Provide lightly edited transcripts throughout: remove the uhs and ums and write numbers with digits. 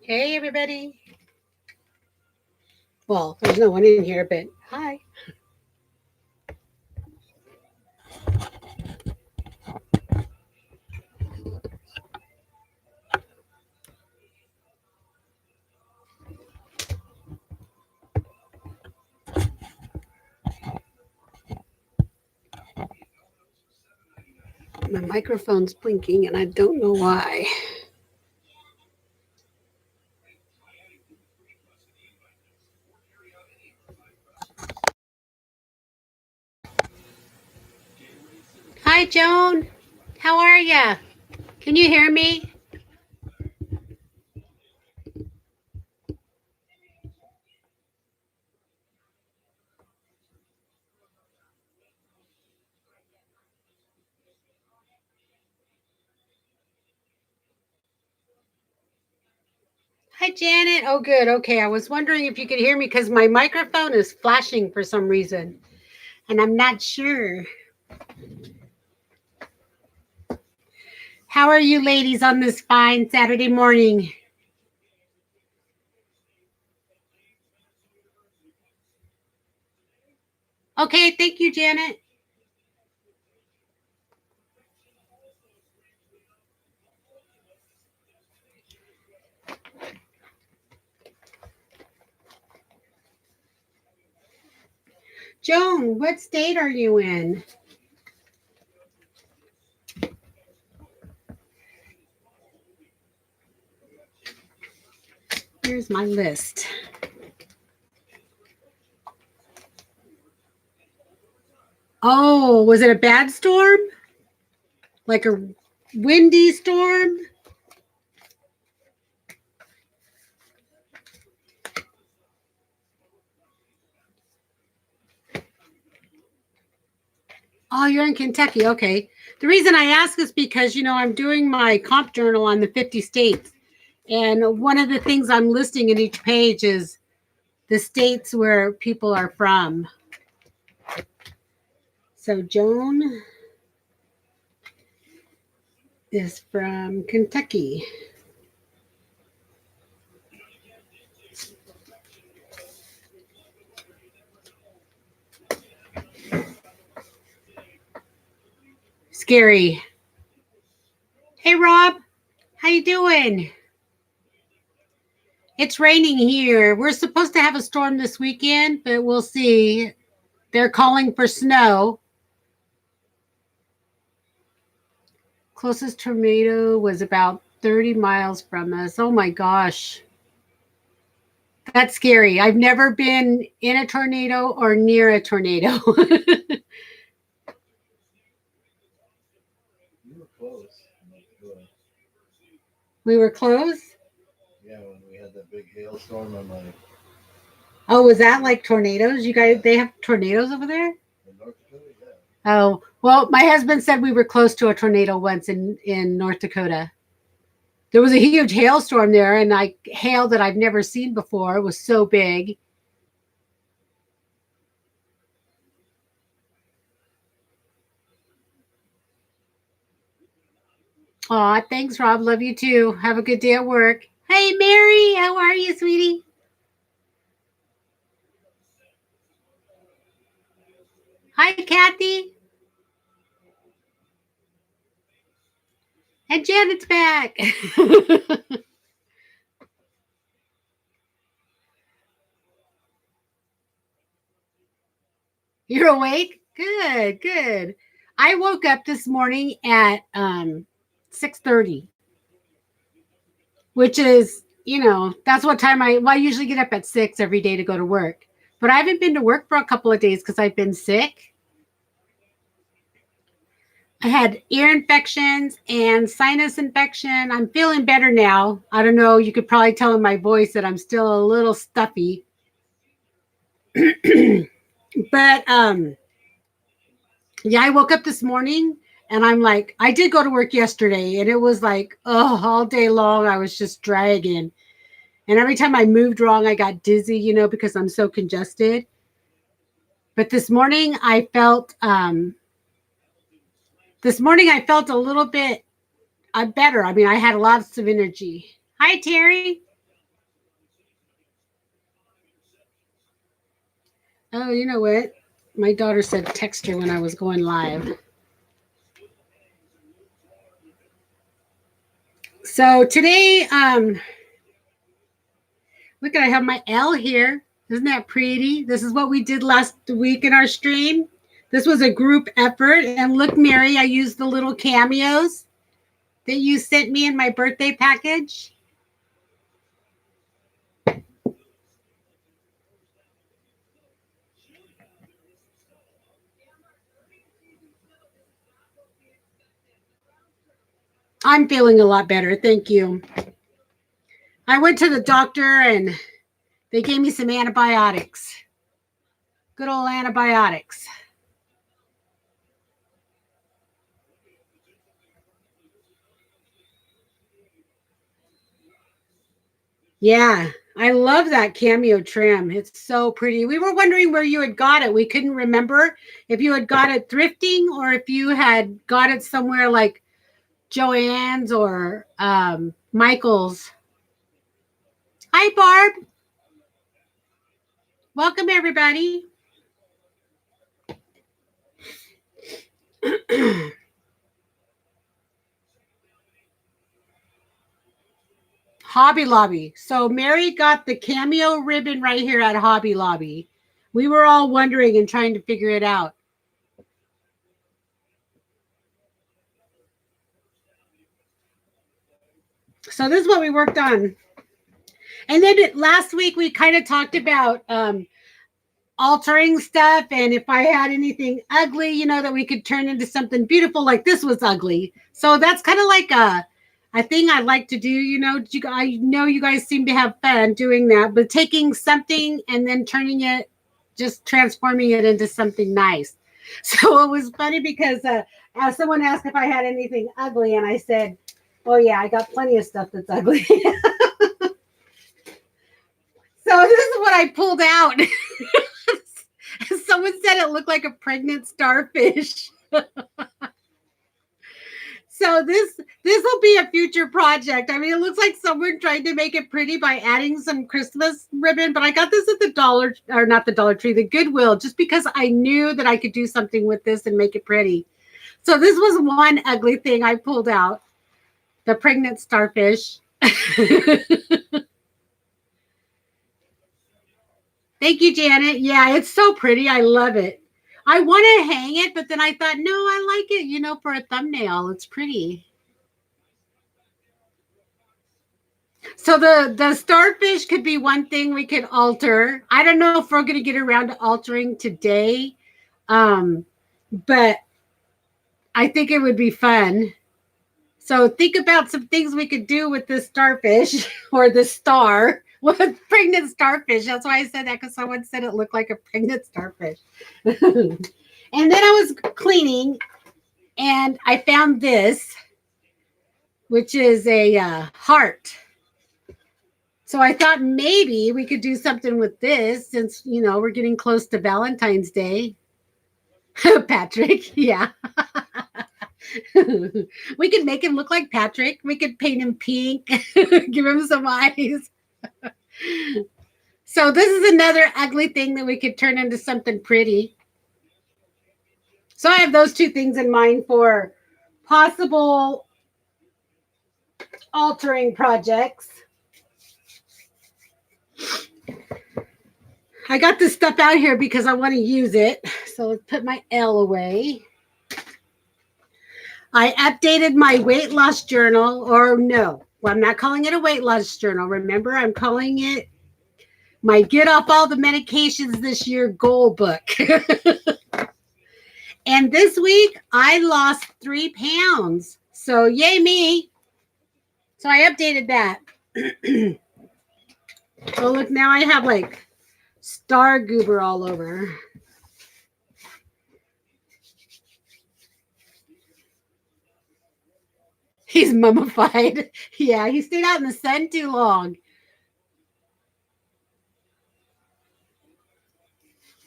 Hey, everybody. Well, there's no one in here, but hi. My microphone's blinking, and I don't know why. Hi, Joan. How are ya? Can you hear me? Hi, Janet. Oh, good. Okay, I was wondering if you could hear me because my microphone is flashing for some reason, and I'm not sure. How are you ladies on this fine Saturday morning? Okay, thank you, Janet. Joan, what state are you in? Here's my list. Oh, was it a bad storm? Like a windy storm? Oh, you're in Kentucky. Okay. The reason I ask is because, I'm doing my comp journal on the 50 states. And one of the things I'm listing in each page is the states where people are from. So Joan is from Kentucky. Scary. Hey, Rob. How you doing? It's raining here. We're supposed to have a storm this weekend, but we'll see. They're calling for snow. Closest tornado was about 30 miles from us. Oh my gosh. That's scary. I've never been in a tornado or near a tornado. You were close. We were close. Yeah, when we had that big hailstorm, I'm like, Oh, was that like tornadoes? You guys, they have tornadoes over there? in North Dakota, yeah. Oh, well, my husband said we were close to a tornado once in North Dakota. There was a huge hailstorm there, and like hail that I've never seen before. It was so big. Aw, thanks, Rob. Love you too. Have a good day at work. Hey, Mary, how are you, sweetie? Hi, Kathy. And Janet's back. You're awake? Good, good. I woke up this morning at 6:30, which is, that's what time I usually get up at 6 every day to go to work. But I haven't been to work for a couple of days because I've been sick. I had ear infections and sinus infection. I'm feeling better now. I don't know. You could probably tell in my voice that I'm still a little stuffy. But yeah, I woke up this morning and I'm like, I did go to work yesterday and it was like, oh, all day long I was just dragging. And every time I moved wrong, I got dizzy, because I'm so congested. But this morning I felt a little bit better. I mean, I had lots of energy. Hi, Terry. Oh, you know what? My daughter said text her when I was going live. So today, look at I have my L here. Isn't that pretty? This is what we did last week in our stream. This was a group effort. And look, Mary, I used the little cameos that you sent me in my birthday package. I'm feeling a lot better. Thank you. I went to the doctor and they gave me some antibiotics. Good old antibiotics. Yeah, I love that cameo trim. It's so pretty. We were wondering where you had got it. We couldn't remember if you had got it thrifting or if you had got it somewhere like Joann's or Michael's. Hi, Barb. Welcome, everybody. Hobby Lobby. So Mary got the cameo ribbon right here at Hobby Lobby. We were all wondering and trying to figure it out. So this is what we worked on. And then last week we kind of talked about altering stuff and if I had anything ugly, you know, that we could turn into something beautiful, like this was ugly. So that's kind of like a thing I'd like to do, you know. I know you guys seem to have fun doing that, but taking something and then turning it, just transforming it into something nice. So it was funny because someone asked if I had anything ugly and I said, oh yeah, I got plenty of stuff that's ugly. So this is what I pulled out. Someone said it looked like a pregnant starfish. So this will be a future project. I mean, it looks like someone tried to make it pretty by adding some Christmas ribbon, but I got this at the not the Dollar Tree, the Goodwill, just because I knew that I could do something with this and make it pretty. So this was one ugly thing I pulled out, the pregnant starfish. Thank you, Janet. Yeah, it's so pretty. I love it. I want to hang it, but then I thought, no, I like it, you know, for a thumbnail. It's pretty. So the starfish could be one thing we could alter. I don't know if we're going to get around to altering today, but I think it would be fun. So think about some things we could do with this starfish or the star. With pregnant starfish. That's why I said that, because someone said it looked like a pregnant starfish. And then I was cleaning and I found this, which is a heart. So I thought maybe we could do something with this since, you know, we're getting close to Valentine's Day. Patrick, yeah. We could make him look like Patrick. We could paint him pink, give him some eyes. So this is another ugly thing that we could turn into something pretty. So I have those two things in mind for possible altering projects. I got this stuff out here because I want to use it. So let's put my L away. I updated my weight loss journal, or no, well, I'm not calling it a weight loss journal. Remember, I'm calling it my Get Off All the Medications This Year goal book. And this week, I lost 3 pounds. So yay me. So I updated that. Oh, look, now I have like star goober all over. He's mummified. Yeah, he stayed out in the sun too long.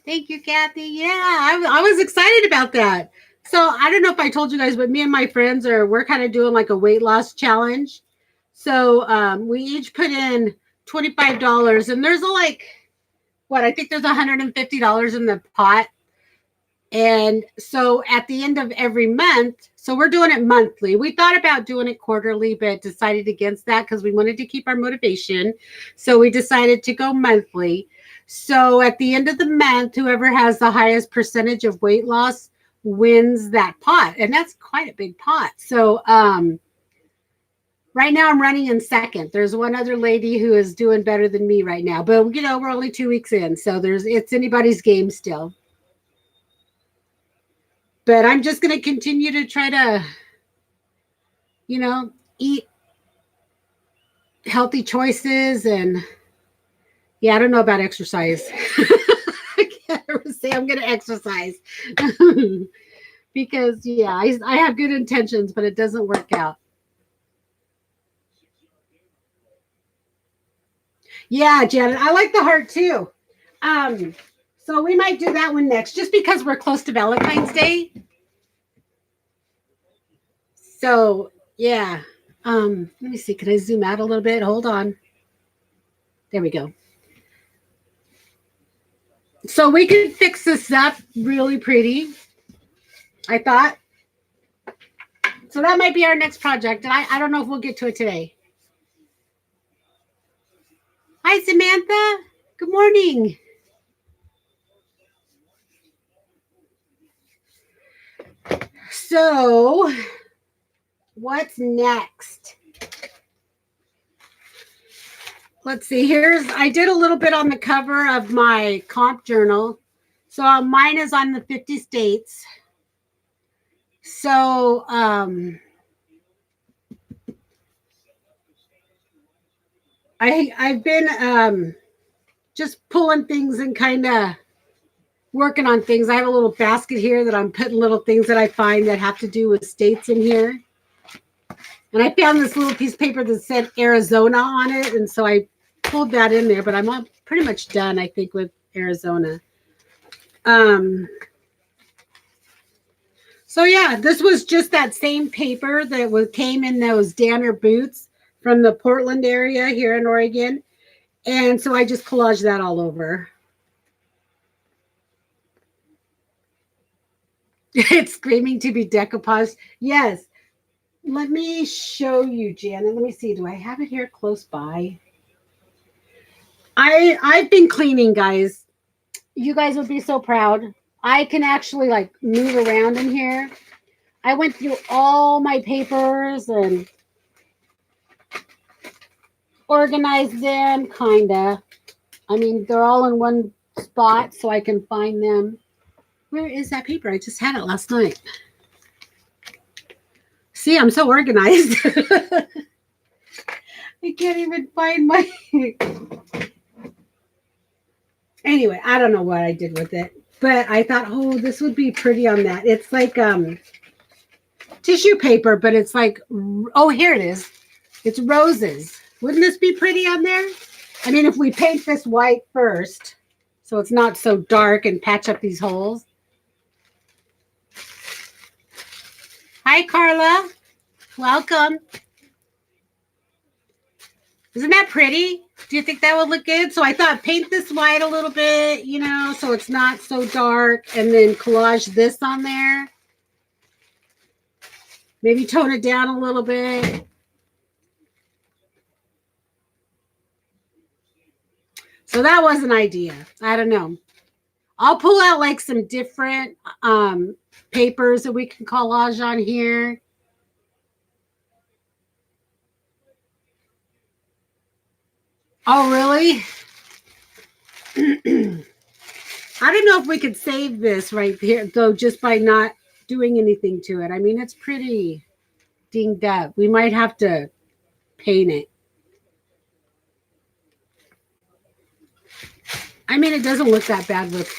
Thank you, Kathy. Yeah, I was excited about that. So I don't know if I told you guys, but me and my friends we're kind of doing like a weight loss challenge. So we each put in $25, and there's what, I think there's $150 in the pot. And so at the end of every month, so we're doing it monthly. We thought about doing it quarterly, but decided against that because we wanted to keep our motivation. So we decided to go monthly. So at the end of the month, whoever has the highest percentage of weight loss wins that pot. And that's quite a big pot. So right now I'm running in second. There's one other lady who is doing better than me right now. But you know, we're only 2 weeks in. So it's anybody's game still. But I'm just going to continue to try to, you know, eat healthy choices. And yeah, I don't know about exercise. I can't ever say I'm going to exercise because, yeah, I have good intentions, but it doesn't work out. Yeah, Janet, I like the heart too. So we might do that one next just because we're close to Valentine's Day. So, yeah. Let me see. Can I zoom out a little bit? Hold on. There we go. So we can fix this up really pretty, I thought. So that might be our next project. And I don't know if we'll get to it today. Hi, Samantha. Good morning. So what's next? Let's see. I did a little bit on the cover of my comp journal. So mine is on the 50 states. So I've been just pulling things and kind of working on things. I have a little basket here that I'm putting little things that I find that have to do with states in here. And I found this little piece of paper that said Arizona on it. And so I pulled that in there, but I'm pretty much done, I think, with Arizona. So yeah, this was just that same paper that came in those Danner boots from the Portland area here in Oregon. And so I just collaged that all over. It's screaming to be decoupaged. Yes. Let me show you, Janet. Let me see. Do I have it here close by? I've been cleaning, guys. You guys would be so proud. I can actually like move around in here. I went through all my papers and organized them, kinda. I mean, they're all in one spot so I can find them. Where is that paper? I just had it last night. See, I'm so organized. I can't even find my... Anyway, I don't know what I did with it. But I thought, oh, this would be pretty on that. It's like tissue paper, but it's like... Oh, here it is. It's roses. Wouldn't this be pretty on there? I mean, if we paint this white first, so it's not so dark and patch up these holes. Hi, Carla. Welcome. Isn't that pretty? Do you think that would look good? So I thought paint this white a little bit, you know, so it's not so dark, and then collage this on there. Maybe tone it down a little bit. So that was an idea. I don't know. I'll pull out like some different papers that we can collage on here. Oh, really? I don't know if we could save this right here, though, just by not doing anything to it. I mean, it's pretty dinged up. We might have to paint it. I mean, it doesn't look that bad with,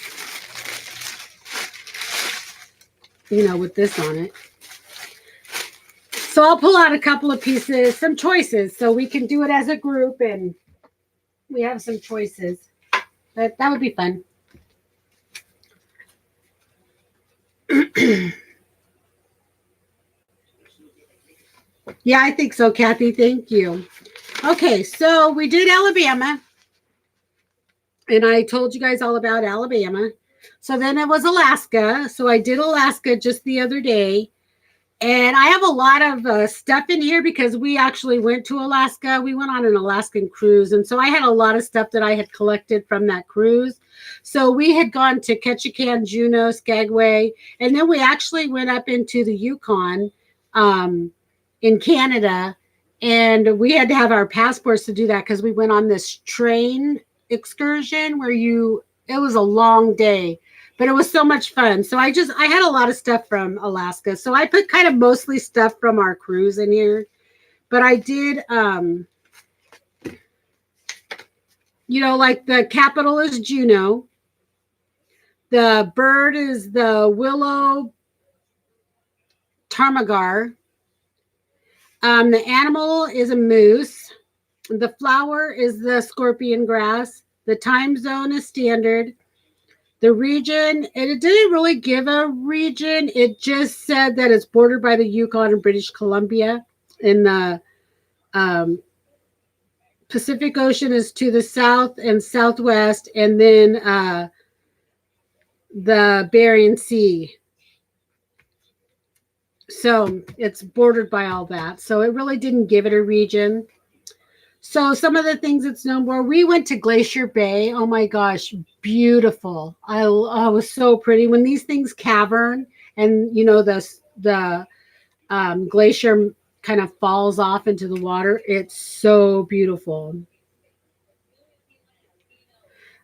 you know, with this on it. So I'll pull out a couple of pieces, some choices, so we can do it as a group and we have some choices. But that would be fun. Yeah, I think so, Kathy. Thank you. Okay, so we did Alabama. And I told you guys all about Alabama. So then it was Alaska. So I did Alaska just the other day. And I have a lot of stuff in here because we actually went to Alaska. We went on an Alaskan cruise. And so I had a lot of stuff that I had collected from that cruise. So we had gone to Ketchikan, Juneau, Skagway. And then we actually went up into the Yukon in Canada. And we had to have our passports to do that because we went on this train excursion where it was a long day, but it was so much fun. So I had a lot of stuff from Alaska. So I put kind of mostly stuff from our cruise in here, but I did, like the capital is Juneau. The bird is the willow ptarmigan. The animal is a moose. The flower is the scorpion grass. The time zone is standard. The region, and it didn't really give a region. It just said that it's bordered by the Yukon and British Columbia. And the Pacific Ocean is to the south and southwest. And then the Bering Sea. So it's bordered by all that. So it really didn't give it a region. So some of the things it's known for, we went to Glacier Bay. Oh my gosh, beautiful. I was so pretty when these things cavern and the glacier kind of falls off into the water. It's so beautiful.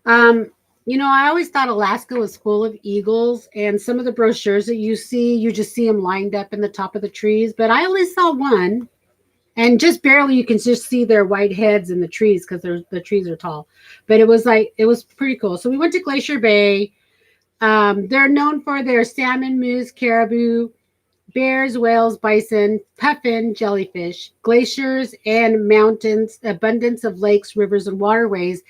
I always thought Alaska was full of eagles, and some of the brochures that you just see them lined up in the top of the trees, but I only saw one. And just barely, you can just see their white heads in the trees because the trees are tall. But it was pretty cool. So we went to Glacier Bay. They're known for their salmon, moose, caribou, bears, whales, bison, puffin, jellyfish, glaciers, and mountains, abundance of lakes, rivers, and waterways.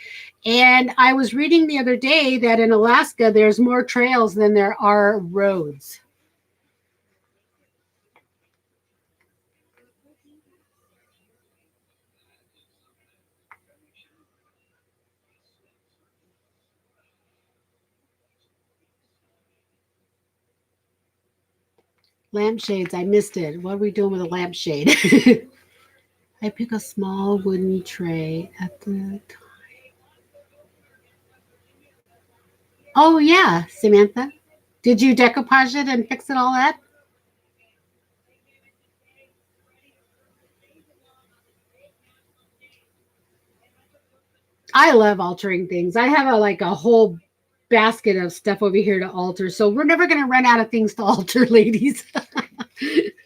And I was reading the other day that in Alaska, there's more trails than there are roads. Lampshades, I missed it. What are we doing with a lampshade? I pick a small wooden tray at the time. Oh, yeah, Samantha. Did you decoupage it and fix it all up? I love altering things. I have a whole basket of stuff over here to alter. So we're never going to run out of things to alter, ladies.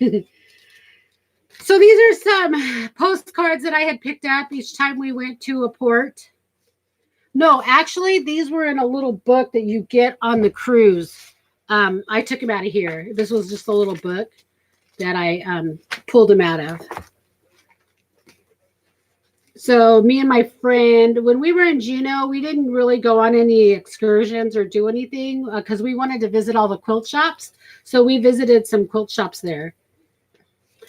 So these are some postcards that I had picked up each time we went to a port. No, actually, these were in a little book that you get on the cruise. I took them out of here. This was just a little book that I pulled them out of. So me and my friend, when we were in Juneau, we didn't really go on any excursions or do anything because we wanted to visit all the quilt shops. So we visited some quilt shops there.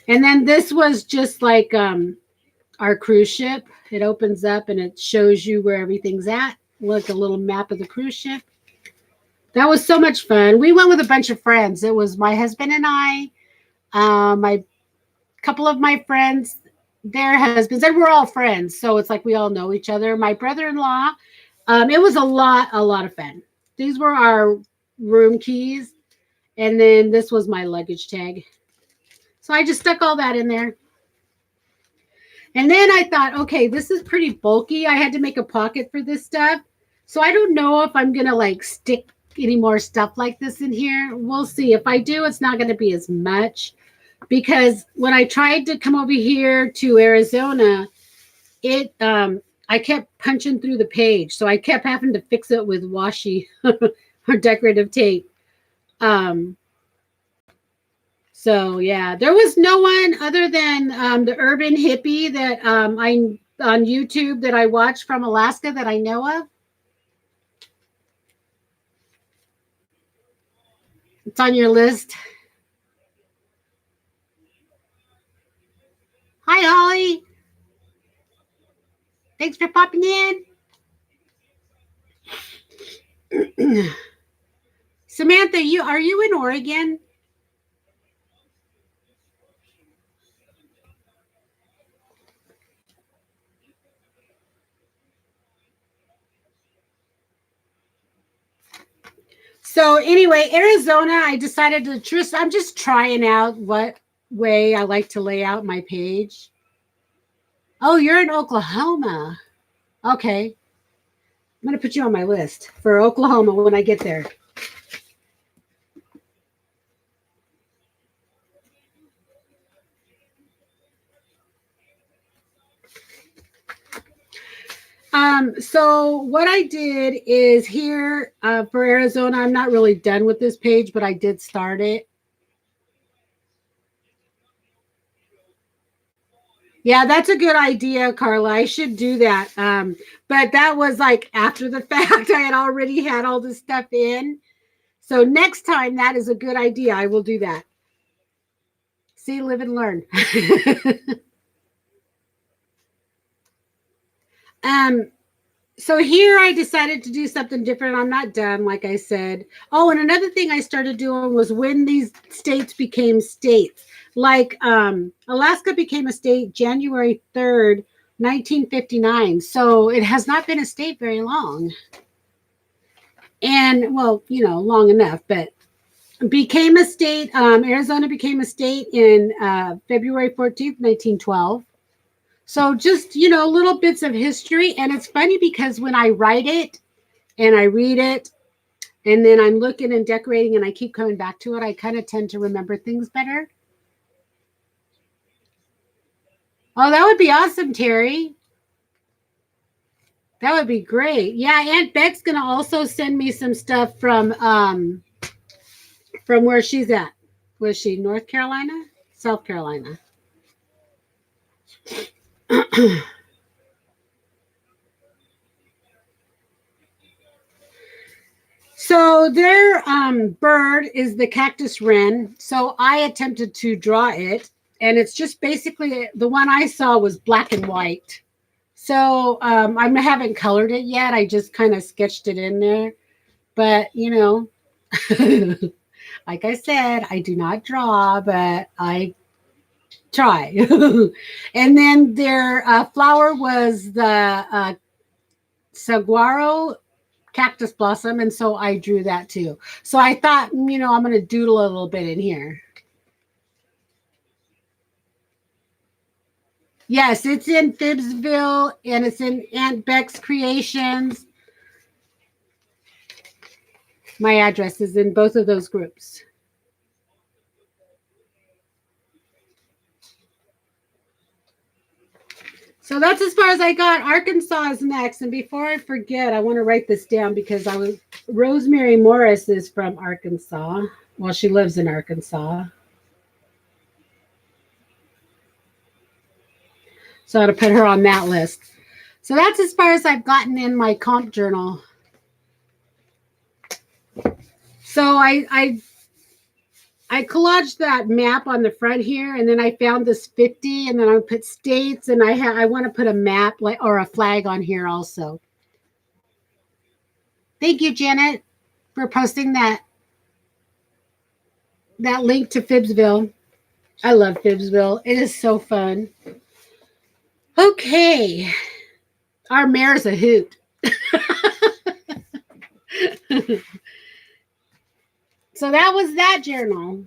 And then this was just like our cruise ship. It opens up and it shows you where everything's at, like a little map of the cruise ship. That was so much fun. We went with a bunch of friends. It was my husband and I, my couple of my friends, their husbands, and we're all friends. So it's like we all know each other. My brother-in-law. It was a lot of fun. These were our room keys. And then this was my luggage tag. So I just stuck all that in there. And then I thought, okay, this is pretty bulky. I had to make a pocket for this stuff. So I don't know if I'm going to stick any more stuff like this in here. We'll see. If I do, it's not going to be as much. Because when I tried to come over here to Arizona, I kept punching through the page. So I kept having to fix it with washi or decorative tape. So yeah, there was no one other than the urban hippie that I on YouTube that I watched from Alaska that I know of. It's on your list. Hi, Holly. Thanks for popping in. Samantha, are you in Oregon? So anyway, Arizona, I decided to I'm just trying out what way I like to lay out my page. Oh, you're in Oklahoma. Okay. I'm going to put you on my list for Oklahoma when I get there. So what I did is here for Arizona, I'm not really done with this page, but I did start it. Yeah, that's a good idea, Carla. I should do that. But that was like after the fact. I had already had all this stuff in. So next time, that is a good idea. I will do that. See, live and learn. So here I decided to do something different. I'm not done, like I said. Oh, and another thing I started doing was when these states became states. Like Alaska became a state January 3rd, 1959. So it has not been a state very long. And, well, long enough, but became a state. Arizona became a state in February 14th, 1912. So just, little bits of history. And it's funny because when I write it and I read it and then I'm looking and decorating and I keep coming back to it, I kind of tend to remember things better. Oh, that would be awesome, Terry. That would be great. Yeah, Aunt Beck's going to also send me some stuff from where she's at. Was she North Carolina? South Carolina. So their bird is the cactus wren. So I attempted to draw it, and it's just basically the one I saw was black and white. So I haven't colored it yet. I just kind of sketched it in there. But, like I said, I do not draw, but I try. And then their flower was the saguaro cactus blossom, and so I drew that too. So I thought, I'm going to doodle a little bit in here. Yes, it's in Phibbsville, and it's in Aunt Beck's Creations. My address is in both of those groups. So that's as far as I got. Arkansas is next. And before I forget, I want to write this down because Rosemary Morris is from Arkansas. Well, she lives in Arkansas. So I had to put her on that list. So that's as far as I've gotten in my comp journal. So I collaged that map on the front here, and then I found this 50, and then I put states, and I want to put a map or a flag on here also. Thank you, Janet, for posting that link to Phibbsville. I love Phibbsville. It is so fun. Okay. Our mayor's a hoot. So that was that journal.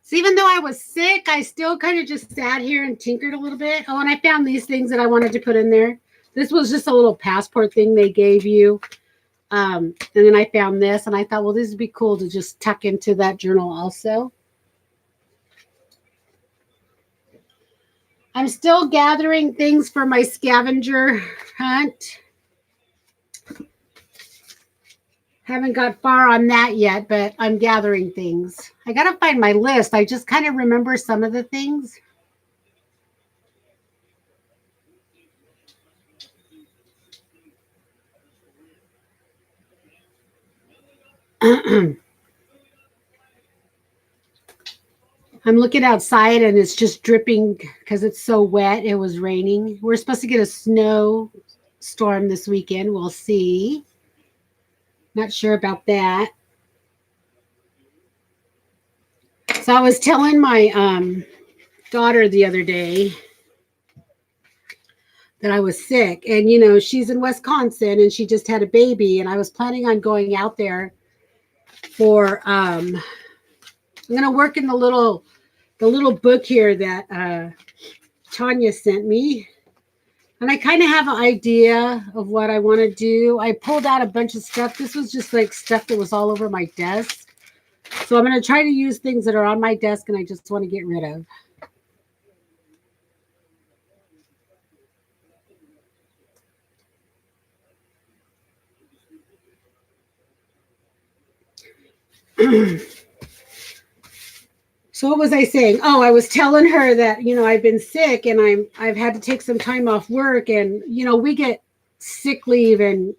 So even though I was sick, I still kind of just sat here and tinkered a little bit. Oh, and I found these things that I wanted to put in there. This was just a little passport thing they gave you. And then I found this, and I thought, well, this would be cool to just tuck into that journal also. I'm still gathering things for my scavenger hunt. Haven't got far on that yet, but I'm gathering things. I got to find my list. I just kind of remember some of the things. I'm looking outside and it's just dripping because it's so wet. It was raining. We're supposed to get a snow storm this weekend. We'll see. Not sure about that. So I was telling my daughter the other day that I was sick, and she's in Wisconsin and she just had a baby, and I was planning on going out there for I'm gonna work in the little book here that Tanya sent me. And I kind of have an idea of what I want to do. I pulled out a bunch of stuff. This was just like stuff that was all over my desk. So I'm going to try to use things that are on my desk and I just want to get rid of. So what was I saying? Oh, I was telling her that, I've been sick and I've had to take some time off work, and, we get sick leave and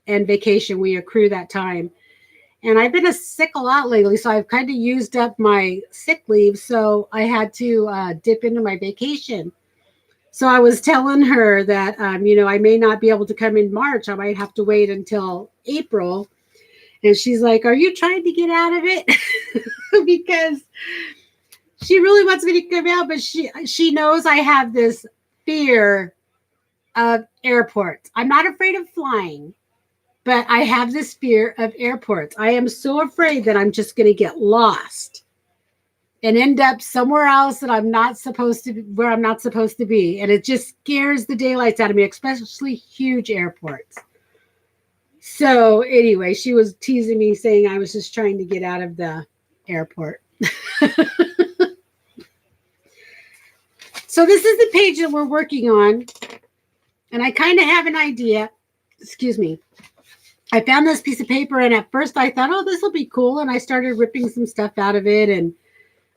vacation. We accrue that time. And I've been sick a lot lately, so I've kind of used up my sick leave. So I had to dip into my vacation. So I was telling her that, I may not be able to come in March. I might have to wait until April. And she's like, "Are you trying to get out of it?" Because she really wants me to come out, but she knows I have this fear of airports. I'm not afraid of flying, but I have this fear of airports. I am so afraid that I'm just going to get lost and end up somewhere else that I'm not supposed to be, where I'm not supposed to be. And it just scares the daylights out of me, especially huge airports. So anyway, she was teasing me, saying I was just trying to get out of the airport. So this is the page that we're working on. And I kind of have an idea. Excuse me. I found this piece of paper, and at first I thought, oh, this will be cool. And I started ripping some stuff out of it. And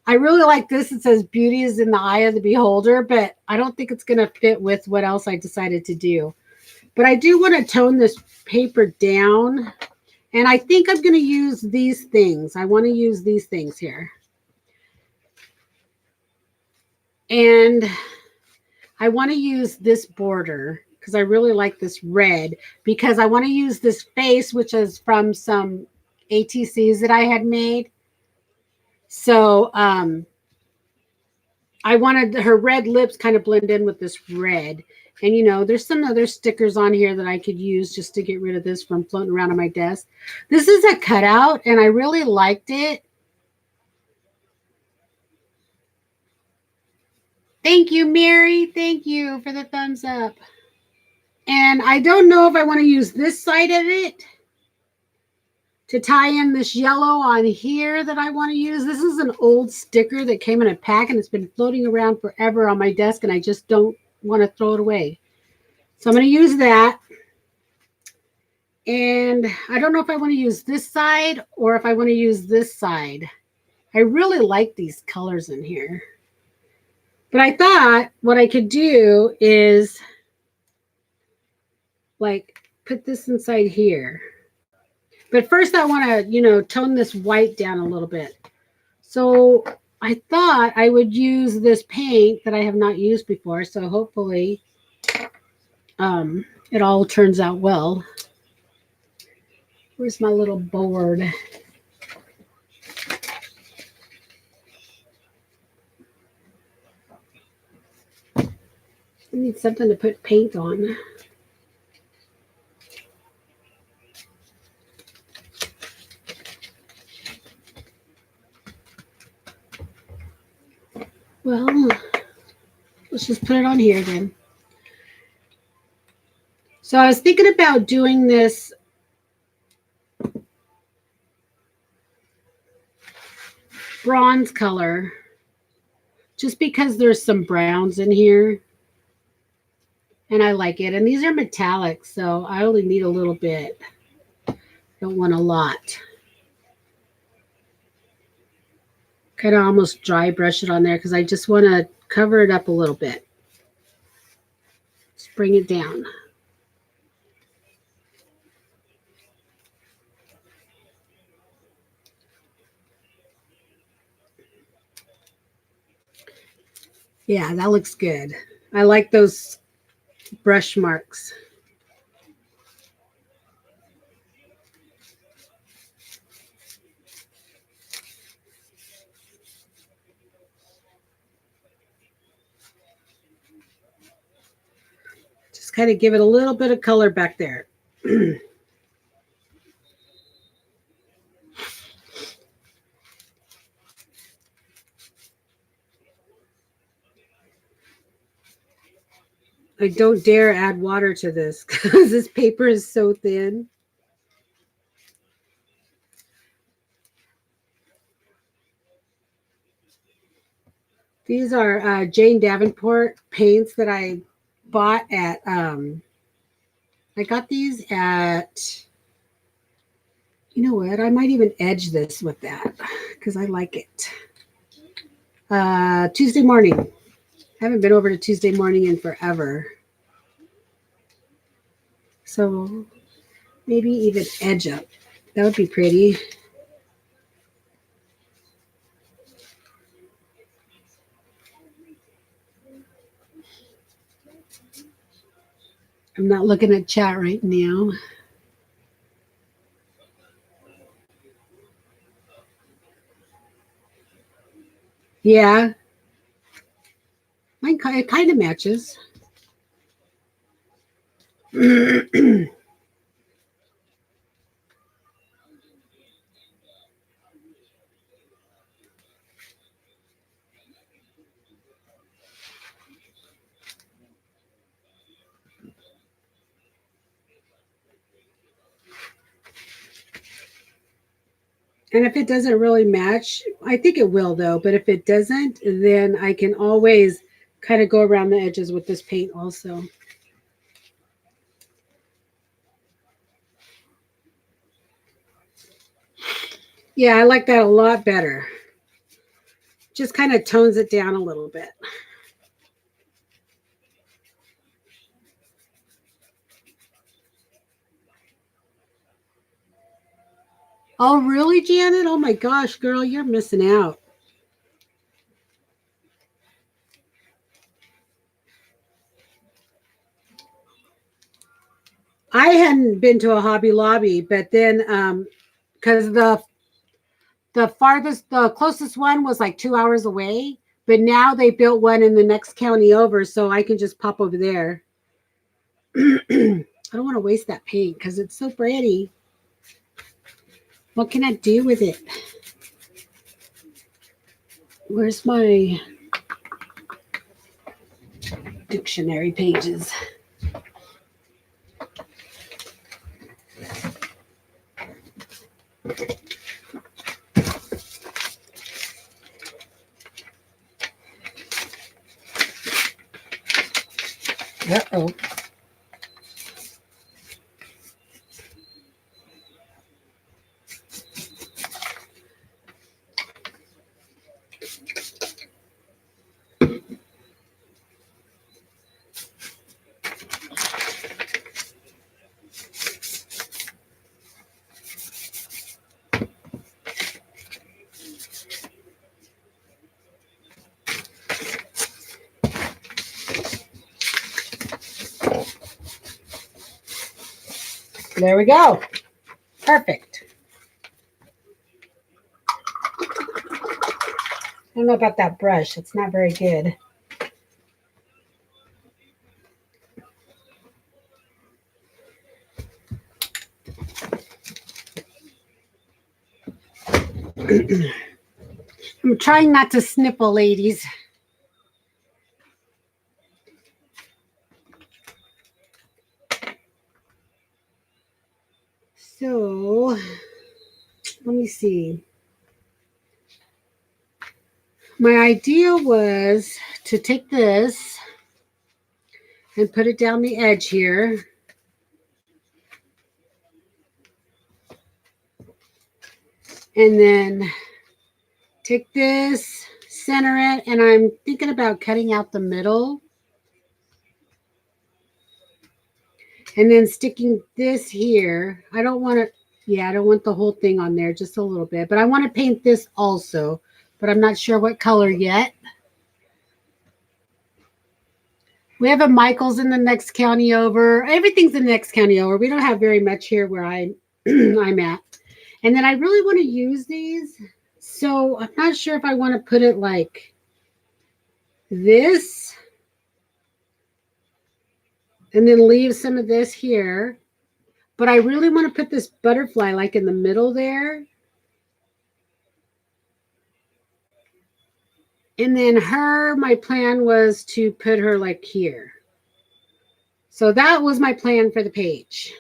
I really like this. It says beauty is in the eye of the beholder, but I don't think it's going to fit with what else I decided to do. But I do want to tone this paper down. And I think I'm going to use these things. I want to use these things here. And I want to use this border because I really like this red, because I want to use this face, which is from some ATCs that I had made. So I wanted her red lips kind of blend in with this red. And, there's some other stickers on here that I could use just to get rid of this from floating around on my desk. This is a cutout, and I really liked it. Thank you, Mary. Thank you for the thumbs up. And I don't know if I want to use this side of it to tie in this yellow on here that I want to use. This is an old sticker that came in a pack, and it's been floating around forever on my desk, and I just don't want to throw it away. So I'm going to use that. And I don't know if I want to use this side or if I want to use this side. I really like these colors in here. But I thought what I could do is like put this inside here. But first I want to, tone this white down a little bit. So I thought I would use this paint that I have not used before. So hopefully it all turns out well. Where's my little board? I need something to put paint on. Well, let's just put it on here then. So I was thinking about doing this bronze color just because there's some browns in here. And I like it. And these are metallic, so I only need a little bit. Don't want a lot. Kind of almost dry brush it on there because I just want to cover it up a little bit. Just bring it down. Yeah, that looks good. I like those brush marks. kind of give it a little bit of color back there. I don't dare add water to this because this paper is so thin. These are Jane Davenport paints that I bought at, I got these at, you know what, I might even edge this with that because I like it. Tuesday morning. I haven't been over to Tuesday morning in forever. So maybe even edge up. That would be pretty. I'm not looking at chat right now. Yeah. Mine, it kind of matches. And if it doesn't really match, I think it will though, but if it doesn't, then I can always kind of go around the edges with this paint also. Yeah, I like that a lot better. Just kind of tones it down a little bit. Oh, really, Janet? Oh my gosh, girl, you're missing out. I hadn't been to a Hobby Lobby, but then because the closest one was like 2 hours away, but now they built one in the next county over, so I can just pop over there. I don't want to waste that paint because it's so pretty. What can I do with it? Where's my dictionary pages? Uh-oh. There we go. Perfect. I don't know about that brush. It's not very good. I'm trying not to sniffle, ladies. So, let me see. My idea was to take this and put it down the edge here. And then take this, center it, and I'm thinking about cutting out the middle. And then sticking this here. I don't want to, yeah, I don't want the whole thing on there, just a little bit. But I want to paint this also, but I'm not sure what color yet. We have a Michael's in the next county over. Everything's in the next county over. We don't have very much here where I'm at. And then I really want to use these. So I'm not sure if I want to put it like this. and then leave some of this here. But I really want to put this butterfly like in the middle there. And then my plan was to put her like here. So that was my plan for the page.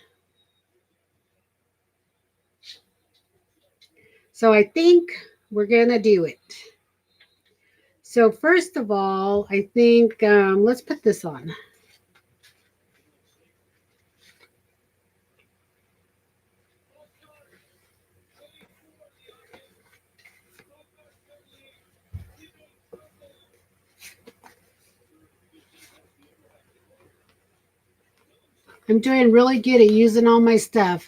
So I think we're going to do it. So first of all, I think let's put this on. I'm doing really good at using all my stuff.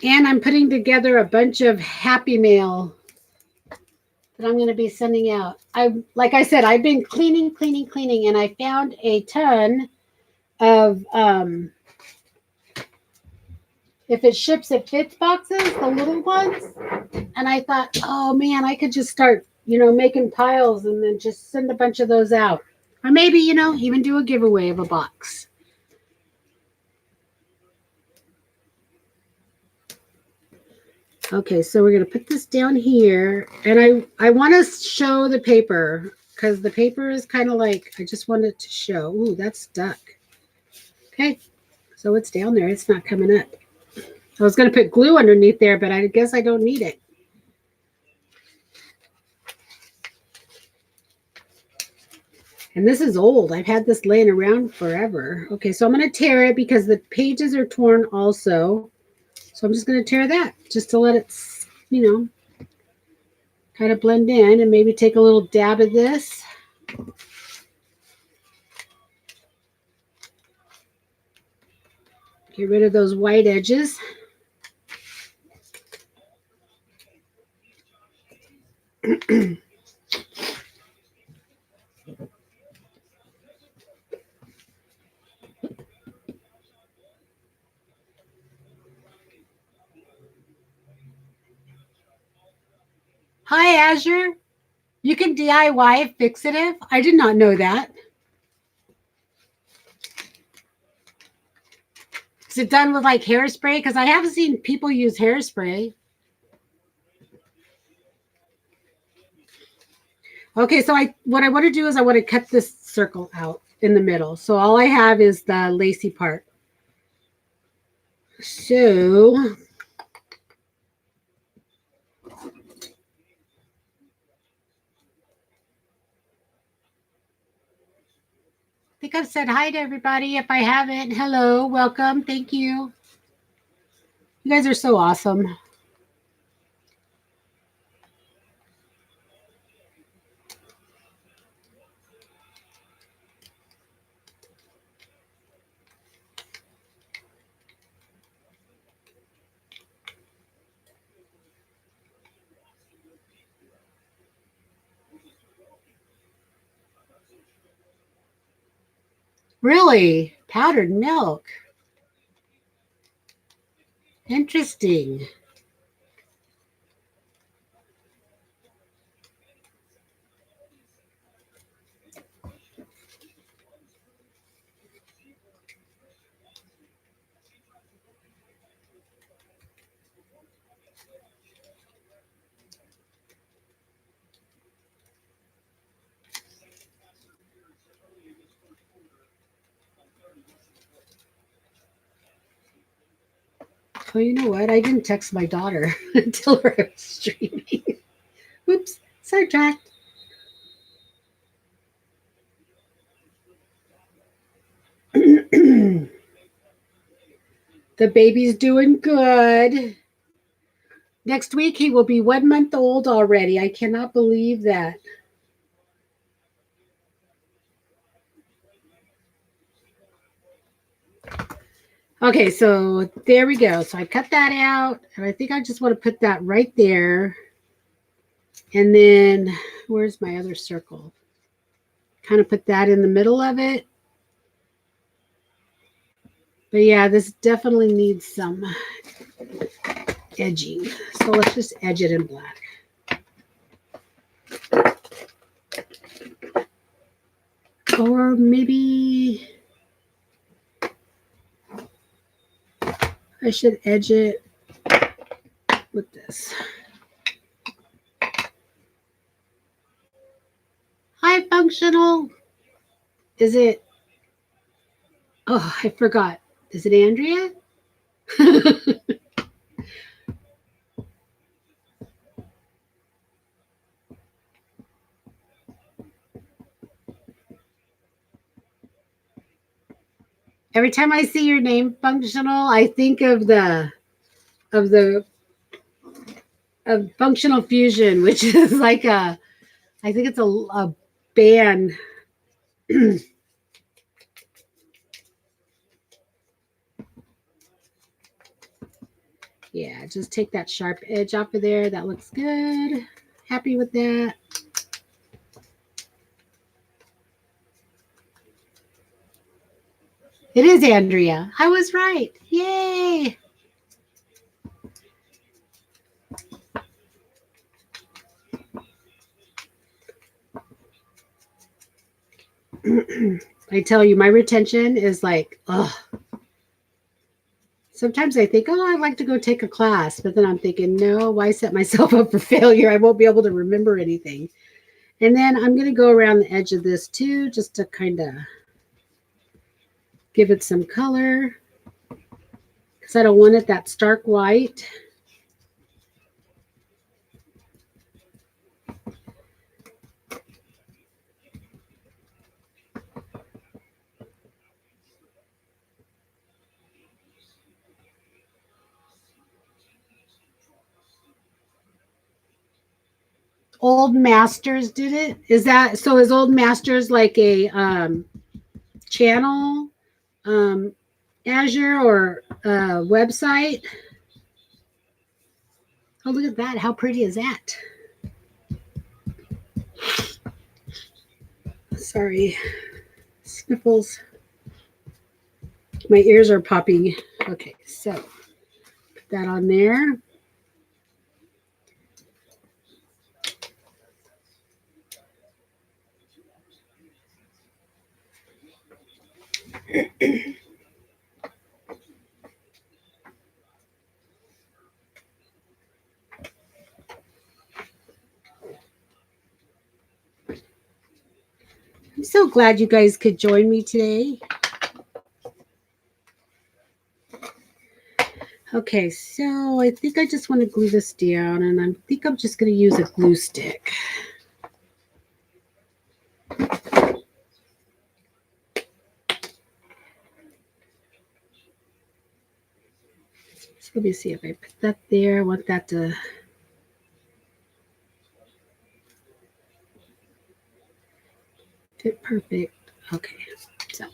And I'm putting together a bunch of happy mail that I'm going to be sending out. Like I said, I've been cleaning, and I found a ton of if it ships, it fits boxes, the little ones. And I thought, oh man, I could just start, making piles and then just send a bunch of those out. Or maybe, even do a giveaway of a box. Okay, so we're going to put this down here. And I want to show the paper because the paper is kind of like, I just wanted to show. Ooh, that's stuck. Okay, so it's down there. It's not coming up. I was going to put glue underneath there, but I guess I don't need it. And this is old. I've had this laying around forever. Okay, so I'm going to tear it because the pages are torn also. So I'm just going to tear that just to let it, kind of blend in and maybe take a little dab of this. Get rid of those white edges. Hi, Azure. You can DIY fixative. I did not know that. Is it done with like hairspray? Because I haven't seen people use hairspray. Okay, so what I want to do is I want to cut this circle out in the middle. So all I have is the lacy part. So I think I've said hi to everybody. If I haven't, hello, welcome, thank you. You guys are so awesome. Really? Powdered milk. Interesting. Oh, you know what? I didn't text my daughter until I was streaming. Oops, sidetracked. The baby's doing good. Next week, he will be 1 month old already. I cannot believe that. Okay, so there we go. So I cut that out, and I think I just want to put that right there. And then where's my other circle? Kind of put that in the middle of it. But yeah, this definitely needs some edging. So let's just edge it in black. Or maybe I should edge it with this. Hi, Functional. Is it? Oh, I forgot. Is it Andrea? Every time I see your name, Functional, I think of the of Functional Fusion, which is like I think it's a band. Yeah, just take that sharp edge off of there. That looks good. Happy with that. It is Andrea. I was right. Yay. I tell you, my retention is like, ugh. Sometimes I think, oh, I'd like to go take a class, but then I'm thinking, no, why set myself up for failure? I won't be able to remember anything. And then I'm going to go around the edge of this too, just to kind of give it some color, because I don't want it that stark white. Old Masters did it. Is that so? Is Old Masters like a channel, Azure, or website? Oh, look at that! How pretty is that? Sorry, sniffles. My ears are popping. Okay, so put that on there. I'm so glad you guys could join me today. Okay, so I think I just want to glue this down, and I think I'm just going to use a glue stick. So let me see if I put that there. I want that to fit perfect. Okay, so.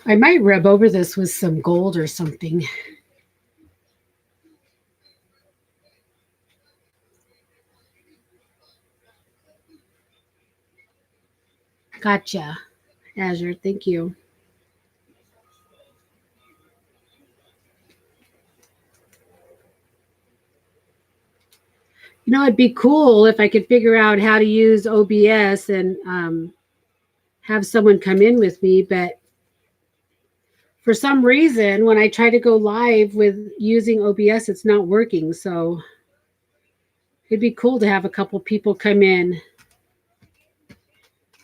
I might rub over this with some gold or something. Gotcha, Azure. Thank you. You know, it'd be cool if I could figure out how to use OBS and have someone come in with me, but for some reason, when I try to go live with using OBS, it's not working. So it'd be cool to have a couple people come in.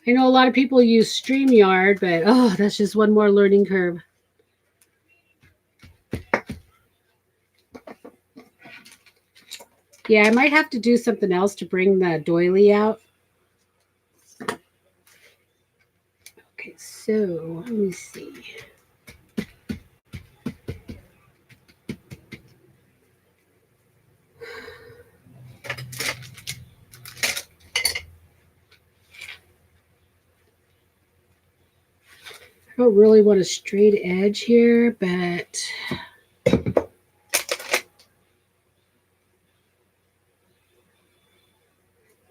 I know a lot of people use StreamYard, but oh, that's just one more learning curve. Yeah, I might have to do something else to bring the doily out. Okay, so let me see. I don't really want a straight edge here, but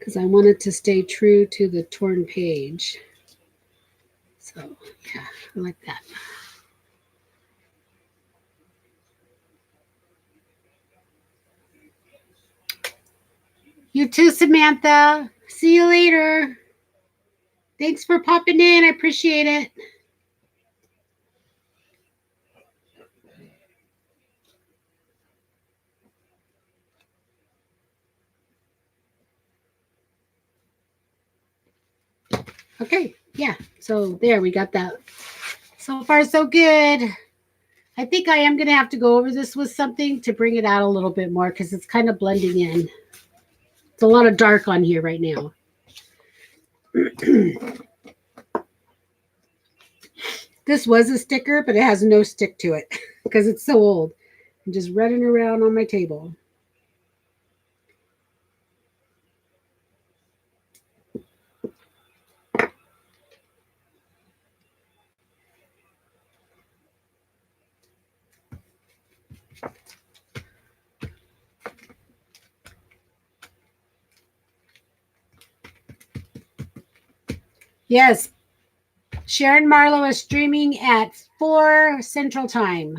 because I wanted to stay true to the torn page. So yeah, I like that. You too, Samantha. See you later. Thanks for popping in. I appreciate it. Okay, yeah. So there, we got that. So far, so good. I think I am going to have to go over this with something to bring it out a little bit more because it's kind of blending in. It's a lot of dark on here right now. This was a sticker, but it has no stick to it because it's so old. I'm just running around on my table. Yes, Sharon Marlowe is streaming at 4 Central Time.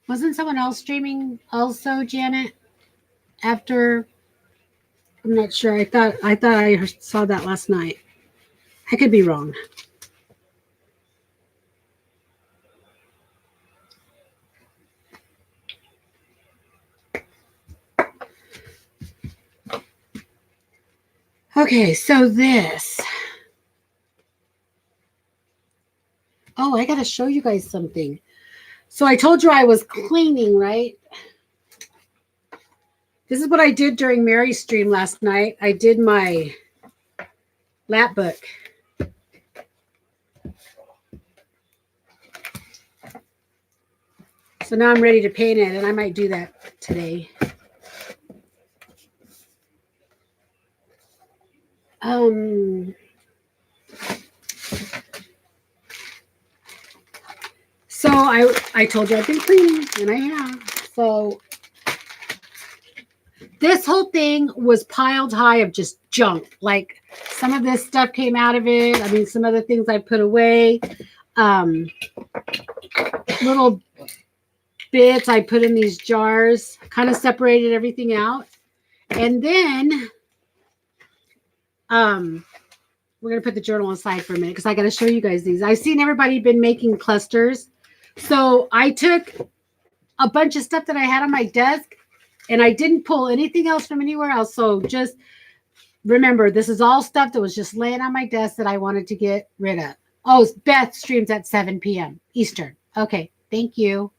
Wasn't someone else streaming also, Janet? After, I'm not sure. I thought I saw that last night. I could be wrong. Okay, so this. Oh, I got to show you guys something. So I told you I was cleaning, right? This is what I did during Mary's stream last night. I did my lap book. So now I'm ready to paint it, and I might do that today. So I told you I've been cleaning, and I have. So this whole thing was piled high of just junk. Like some of this stuff came out of it. I mean, some other things I put away. Little bits I put in these jars, kind of separated everything out. And then we're going to put the journal aside for a minute because I got to show you guys these. I've seen everybody been making clusters. So I took a bunch of stuff that I had on my desk and I didn't pull anything else from anywhere else. So just remember, this is all stuff that was just laying on my desk that I wanted to get rid of. Oh, Beth streams at 7 p.m. Eastern. Okay, thank you.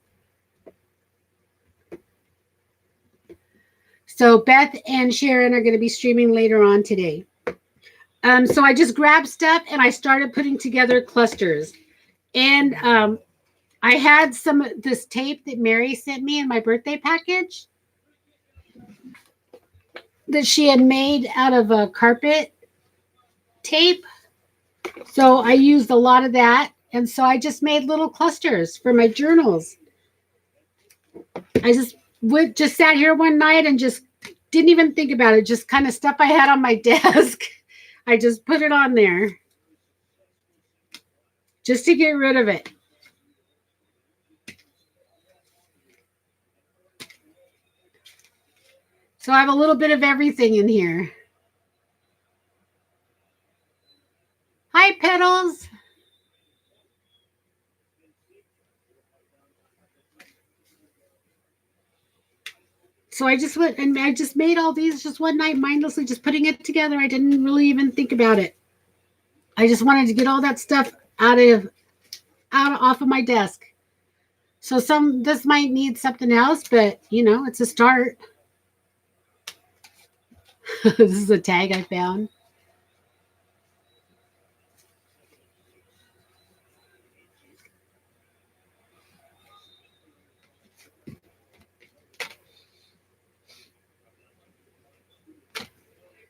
So Beth and Sharon are going to be streaming later on today. So I just grabbed stuff and I started putting together clusters. And I had some of this tape that Mary sent me in my birthday package that she had made out of a carpet tape. So I used a lot of that. And so I just made little clusters for my journals. I just sat here one night and just didn't even think about it. Just kind of stuff I had on my desk. I just put it on there just to get rid of it. So I have a little bit of everything in here. Hi, Petals. So I just went and I just made all these just one night mindlessly, just putting it together. I didn't really even think about it. I just wanted to get all that stuff off of my desk. So this might need something else, but it's a start. This is a tag I found.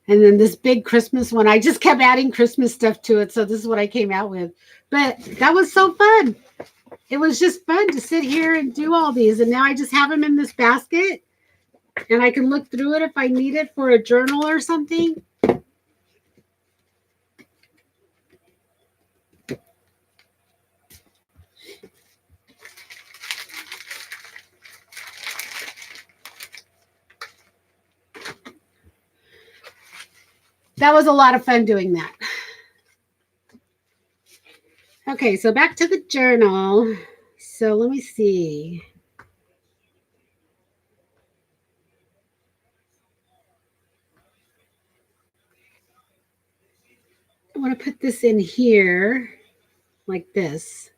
And then this big Christmas one, I just kept adding Christmas stuff to it. So this is what I came out with. But that was so fun. It was just fun to sit here and do all these. And now I just have them in this basket. And I can look through it if I need it for a journal or something. That was a lot of fun doing that. Okay, so back to the journal. So let me see. I want to put this in here like this.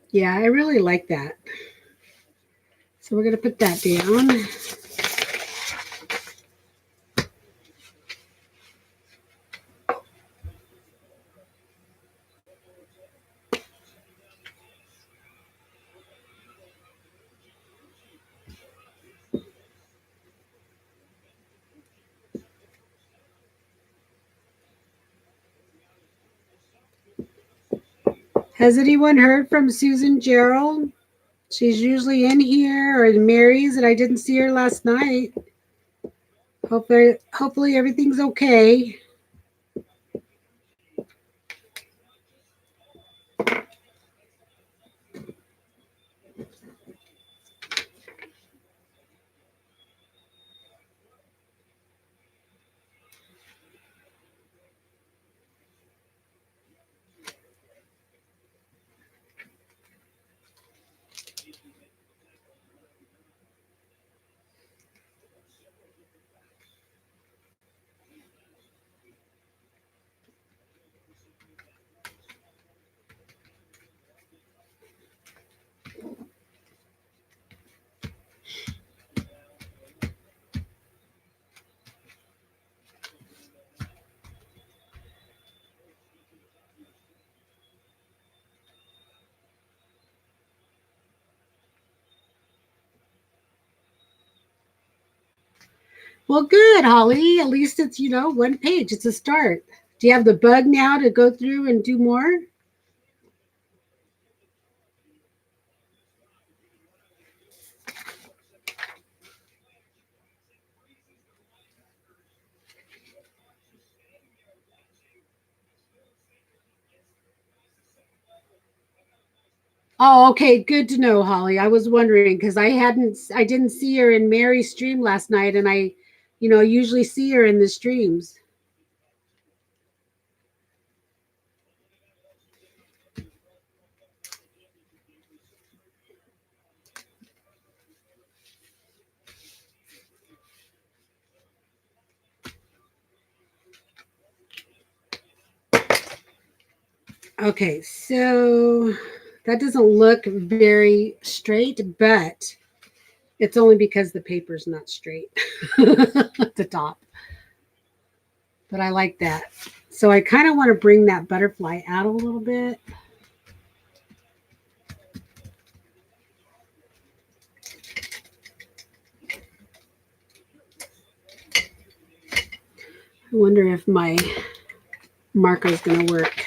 Yeah, I really like that. So we're going to put that down. Has anyone heard from Susan Gerald? She's usually in here, or in Mary's, and I didn't see her last night. Hopefully everything's okay. Well, good, Holly. At least it's, one page. It's a start. Do you have the bug now to go through and do more? Oh, okay. Good to know, Holly. I was wondering because I didn't see her in Mary's stream last night, and I, usually see her in the streams. Okay, so that doesn't look very straight, but it's only because the paper's not straight at the top. But I like that. So I kind of want to bring that butterfly out a little bit. I wonder if my marker is going to work.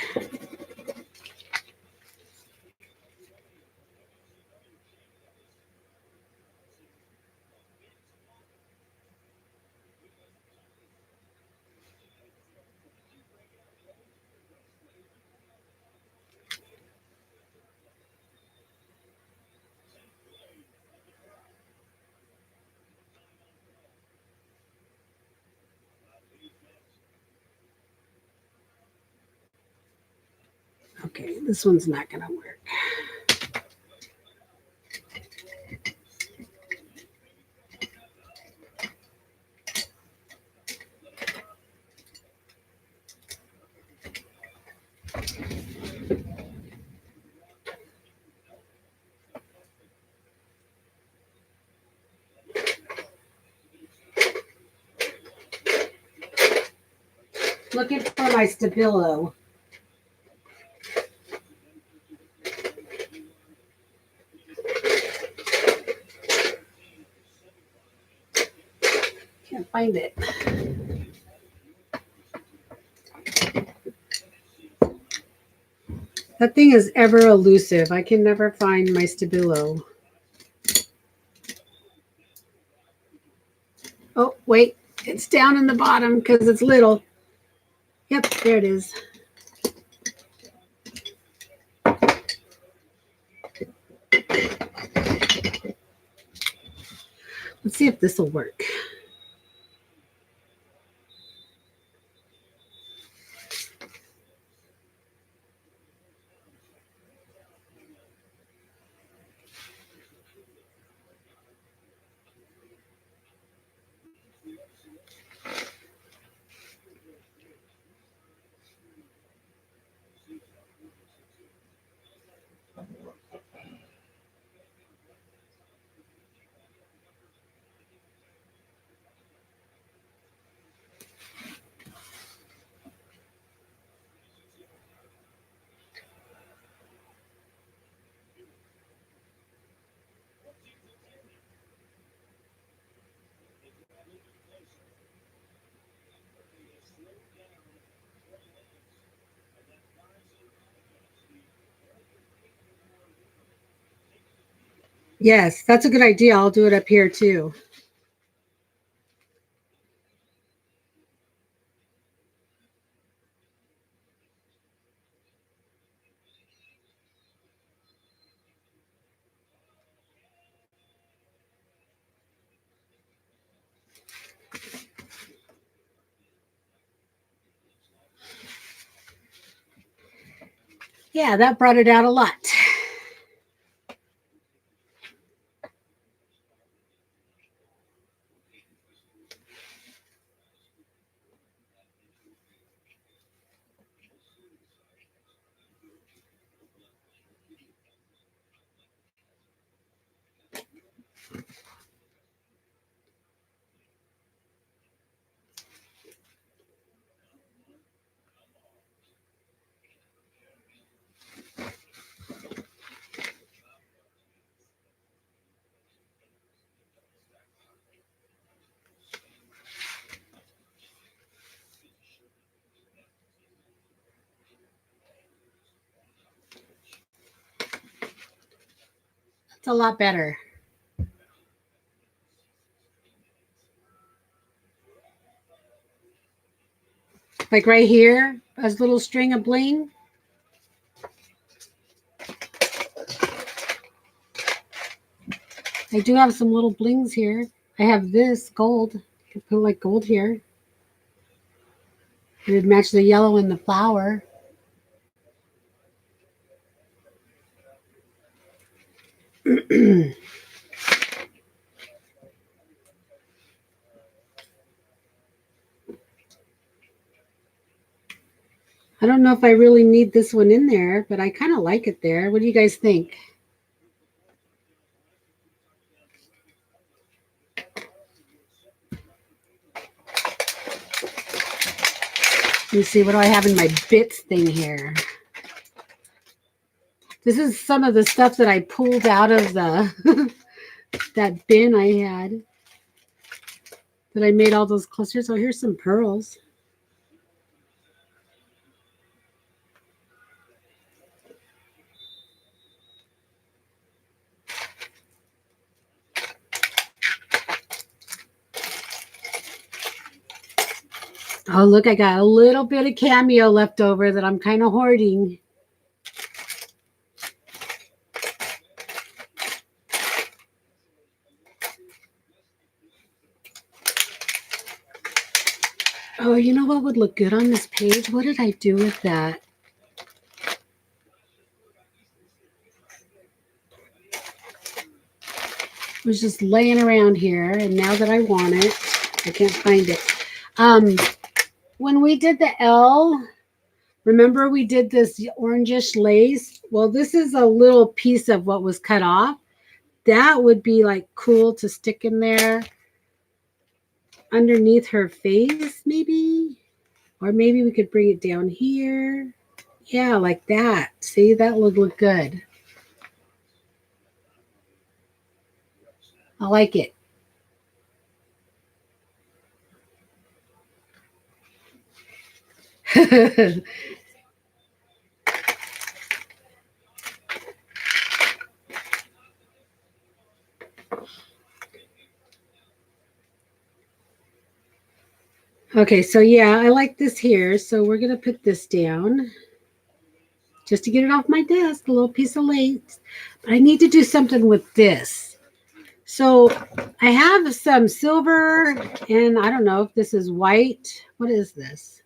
Okay, this one's not going to work. looking for my Stabilo. Can't find it. That thing is ever elusive. I can never find my Stabilo. Oh, wait. It's down in the bottom because it's little. Yep, there it is. Let's see if this will work. Yes, that's a good idea. I'll do it up here too. Yeah, that brought it out a lot. It's a lot better. Like right here, a little string of bling. I do have some little blings here. I have this gold. I can put like gold here. It would match the yellow in the flower. I don't know if I really need this one in there, but I kind of like it there. What do you guys think? Let me see, what do I have in my bits thing here? This is some of the stuff that I pulled out of the that bin I had. That I made all those clusters. Oh, here's some pearls. Oh, look, I got a little bit of cameo left over that I'm kind of hoarding. Oh, you know what would look good on this page? What did I do with that? It was just laying around here, and now that I want it, I can't find it. When we did the L, remember we did this orangish lace? Well, this is a little piece of what was cut off. That would be like cool to stick in there underneath her face, maybe. Or maybe we could bring it down here. Yeah, like that. See, that would look good. I like it. Okay, so yeah, I like this here. So we're going to put this down just to get it off my desk, a little piece of lace. But I need to do something with this. So I have some silver, and I don't know if this is white. What is this?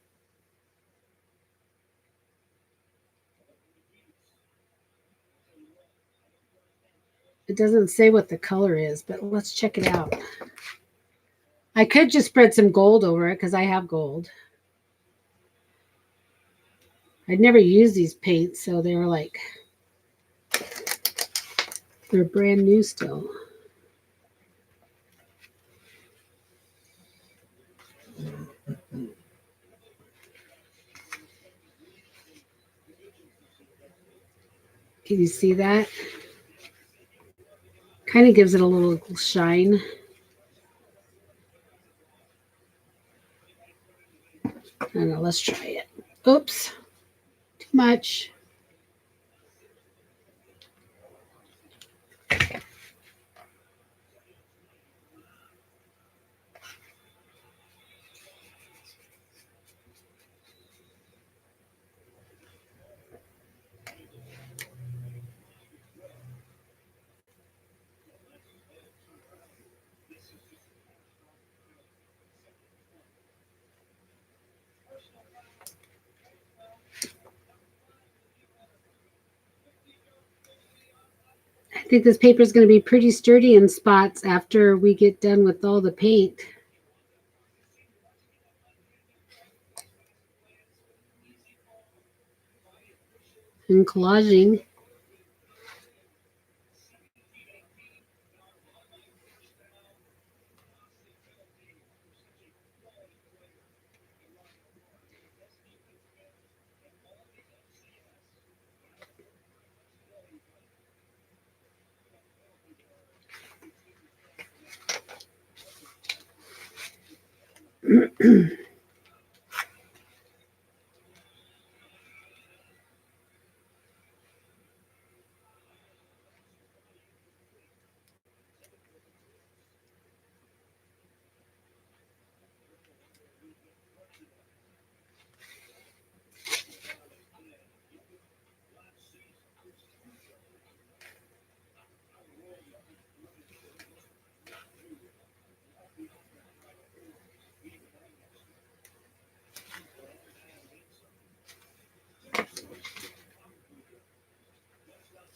It doesn't say what the color is, but let's check it out. I could just spread some gold over it because I have gold. I'd never used these paints, so they were like, they're brand new still. Can you see that? Kind of gives it a little shine. I don't know, let's try it. Oops, too much. I think this paper is going to be pretty sturdy in spots after we get done with all the paint and collaging.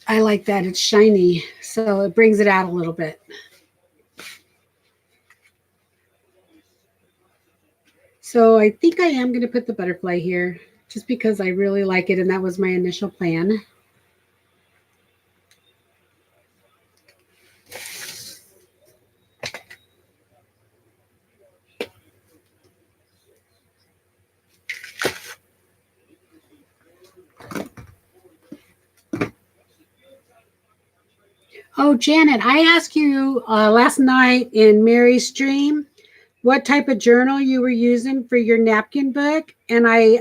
I like that. It's shiny, so it brings it out a little bit. So I think I am going to put the butterfly here just because I really like it, and that was my initial plan. Oh, Janet, I asked you last night in Mary's stream what type of journal you were using for your napkin book, and I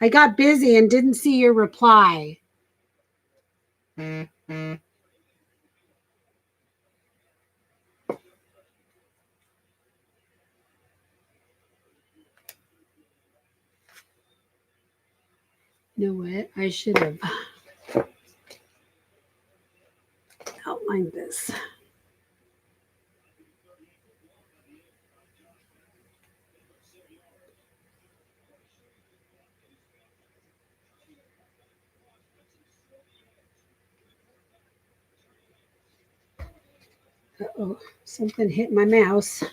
got busy and didn't see your reply. You know what? I should have outlined this. Uh-oh, something hit my mouse.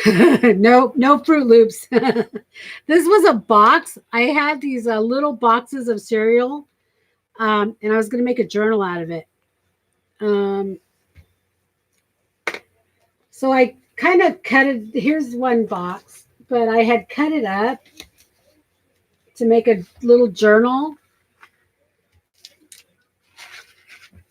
Nope, no Fruit Loops. This was a box. I had these little boxes of cereal, and I was going to make a journal out of it. So I kind of cut it. Here's one box, but I had cut it up to make a little journal.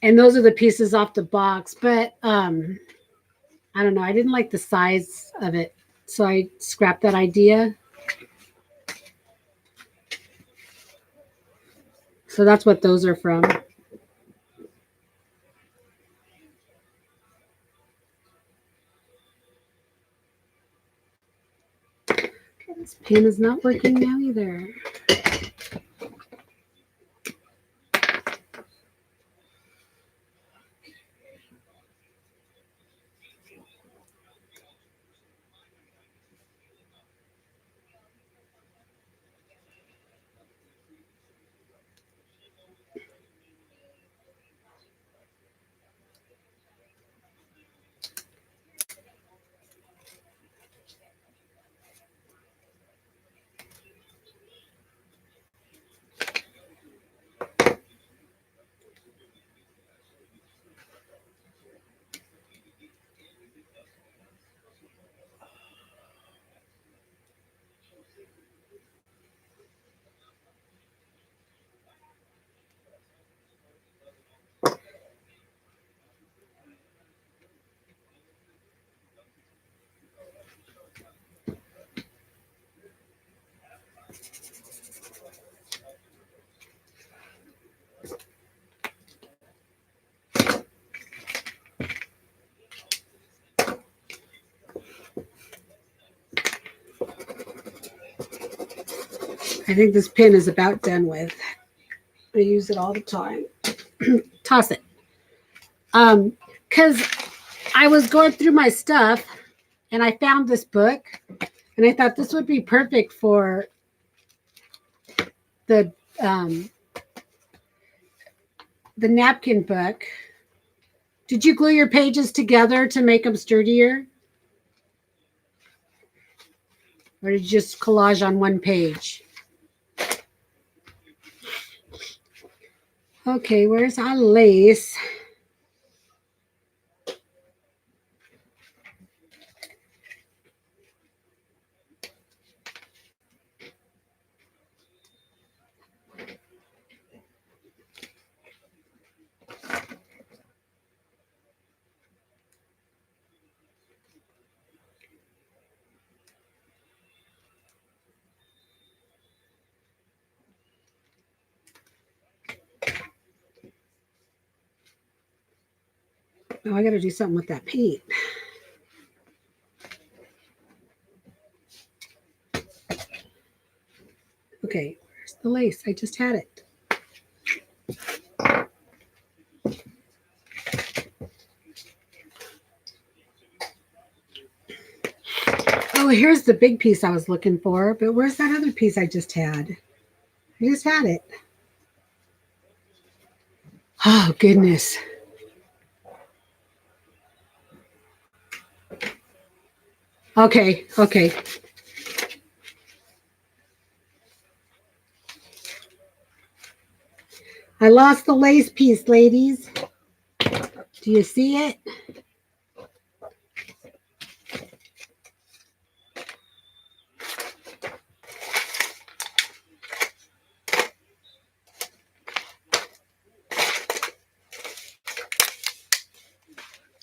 And those are the pieces off the box. But I don't know. I didn't like the size of it. So I scrapped that idea. So that's what those are from. Okay, this pen is not working now either. I think this pen is about done with. I use it all the time. Toss it. Because I was going through my stuff and I found this book and I thought this would be perfect for the napkin book. Did you glue your pages together to make them sturdier? Or did you just collage on one page? Okay, where's our lace? Oh, I got to do something with that paint. Okay, where's the lace? I just had it. Oh, here's the big piece I was looking for, but where's that other piece I just had? I just had it. Oh, goodness. Okay. I lost the lace piece, ladies. Do you see it?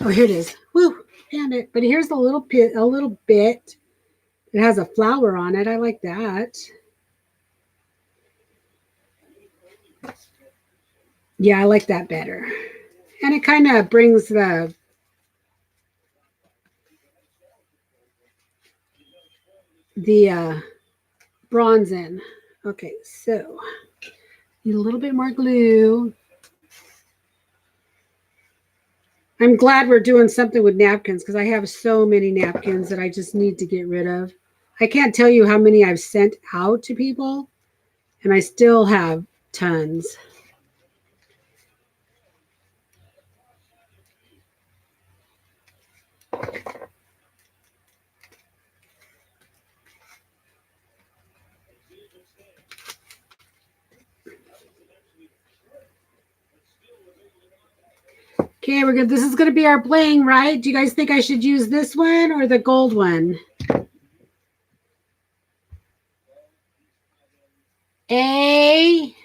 Oh, here it is. Woo, found it. But here's a little bit. It has a flower on it. I like that. Yeah, I like that better. And it kind of brings the bronze in. Okay, so need a little bit more glue. I'm glad we're doing something with napkins because I have so many napkins that I just need to get rid of. I can't tell you how many I've sent out to people, and I still have tons. Okay, we're good. This is going to be our bling, right? Do you guys think I should use this one or the gold one? A,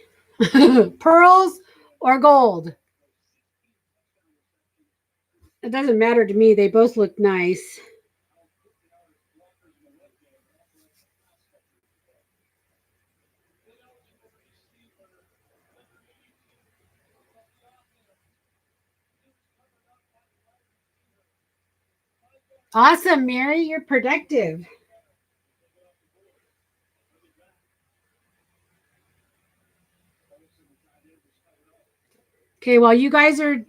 pearls or gold? It doesn't matter to me. They both look nice. Awesome, Mary. You're productive. Okay, while you guys are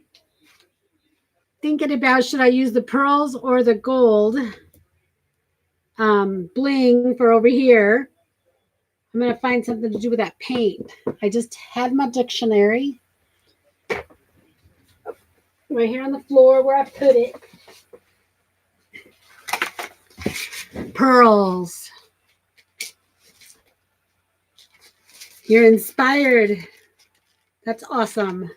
thinking about should I use the pearls or the gold bling for over here, I'm going to find something to do with that paint. I just had my dictionary right here on the floor where I put it. Pearls. You're inspired. That's awesome.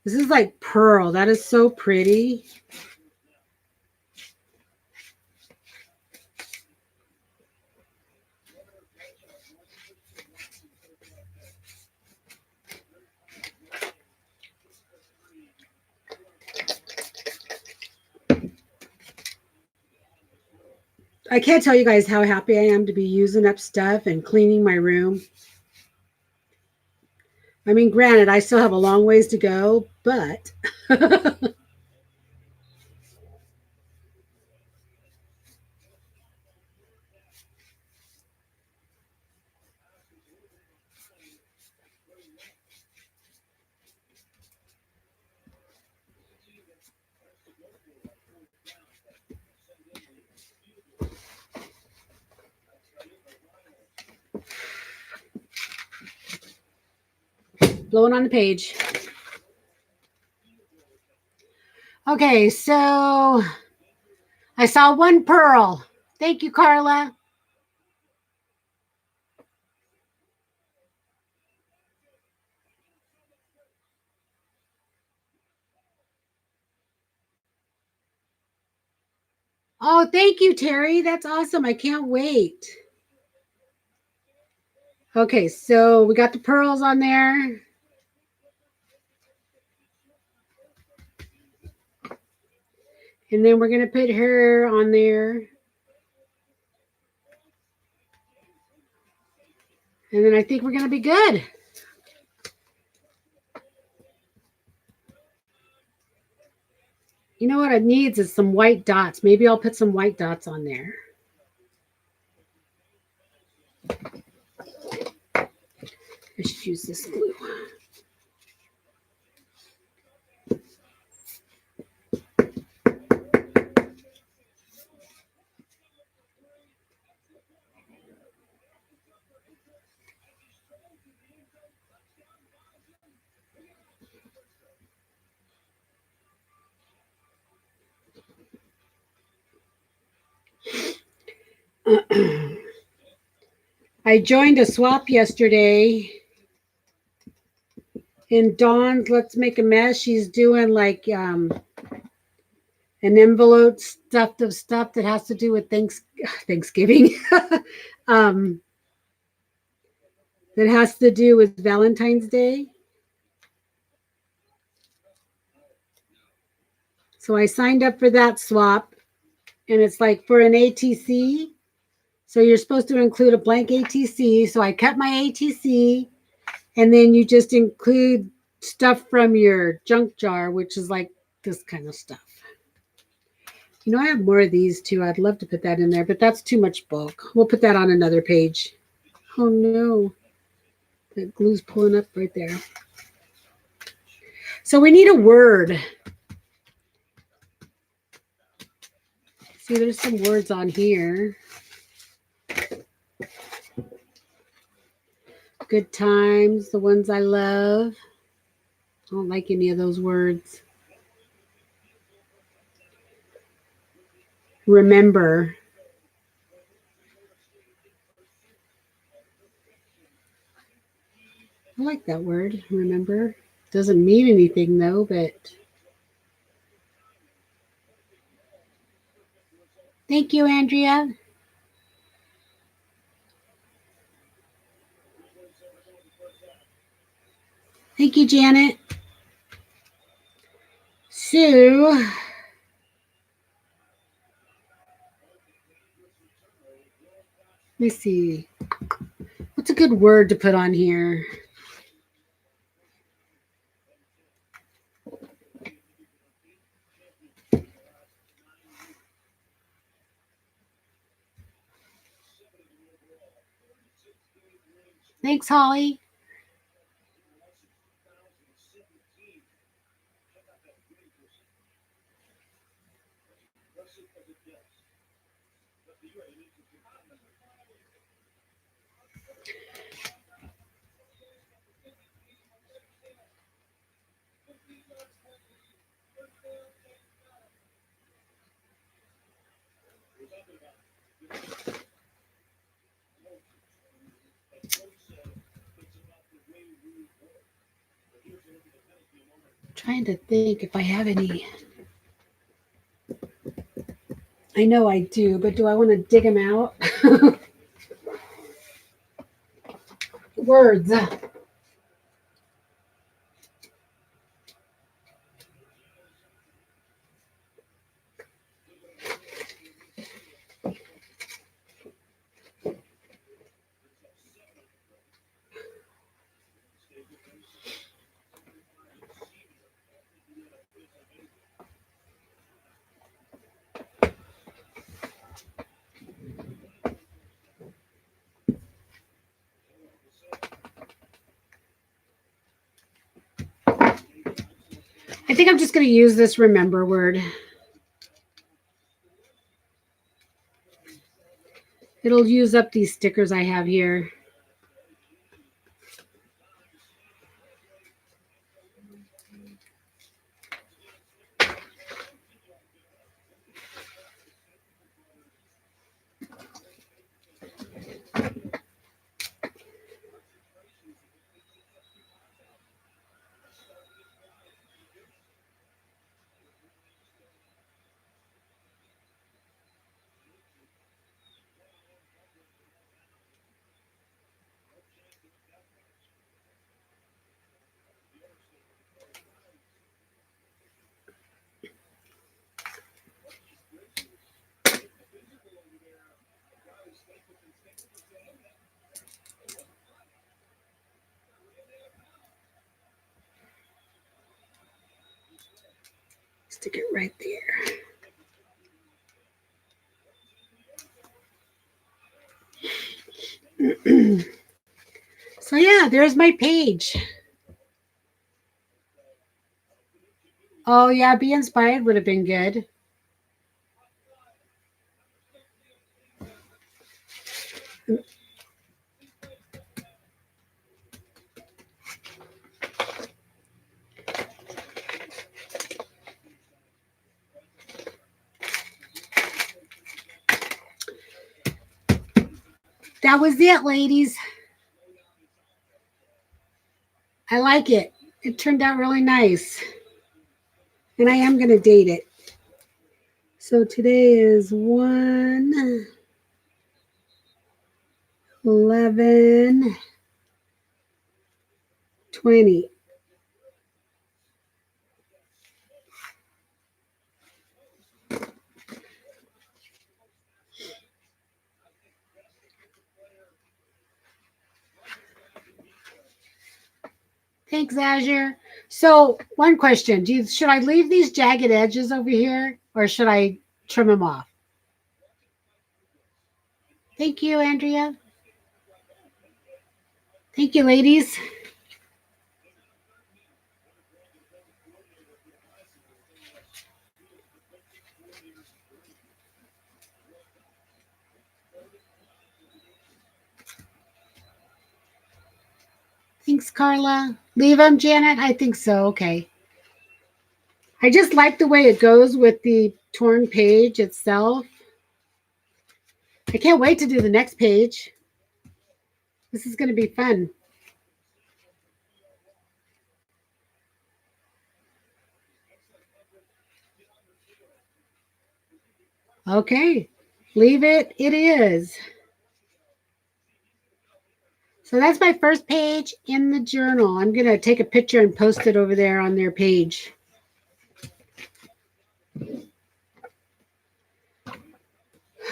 This is like pearl. That is so pretty. I can't tell you guys how happy I am to be using up stuff and cleaning my room. I mean, granted, I still have a long ways to go, but blowing on the page. Okay, so I saw one pearl. Thank you, Carla. Oh, thank you, Terry. That's awesome. I can't wait. Okay, so we got the pearls on there. And then we're going to put her on there. And then I think we're going to be good. You know what it needs is some white dots. Maybe I'll put some white dots on there. I should use this glue. I joined a swap yesterday in Dawn's Let's Make a Mess. She's doing like an envelope stuffed of stuff that has to do with Thanksgiving. That has to do with Valentine's Day. So I signed up for that swap, and it's like for an ATC. So you're supposed to include a blank ATC. So I cut my ATC, and then you just include stuff from your junk jar, which is like this kind of stuff. You know, I have more of these too. I'd love to put that in there, but that's too much bulk. We'll put that on another page. Oh no, that glue's pulling up right there. So we need a word. See, there's some words on here. Good times, the ones I love. I don't like any of those words. Remember. I like that word, remember. Doesn't mean anything though, but thank you, Andrea. Thank you, Janet. So, let me see. What's a good word to put on here? Thanks, Holly. Trying to think if I have any. I know I do, but do I want to dig them out? Words. I think I'm just going to use this remember word. It'll use up these stickers I have here. Stick it right there. So yeah, there's my page. Oh yeah, be inspired would have been good. That was it, ladies. I like it. It turned out really nice. And I am going to date it. So today is 1/11/20. Thanks, Azure. So one question. Should I leave these jagged edges over here or should I trim them off? Thank you, Andrea. Thank you, ladies. Thanks, Carla. Leave them, Janet? I think so. Okay. I just like the way it goes with the torn page itself. I can't wait to do the next page. This is going to be fun. Okay. Leave it. It is. So that's my first page in the journal. I'm going to take a picture and post it over there on their page.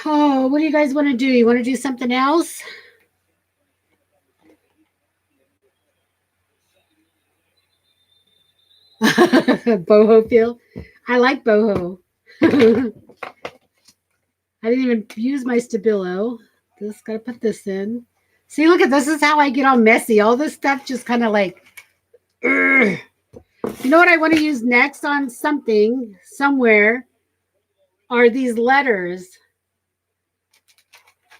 Oh, what do you guys want to do? You want to do something else? Boho feel. I like boho. I didn't even use my Stabilo. Just got to put this in. See, look at this. This is how I get all messy. All this stuff just kind of like, ugh. You know what I want to use next on something, somewhere, are these letters.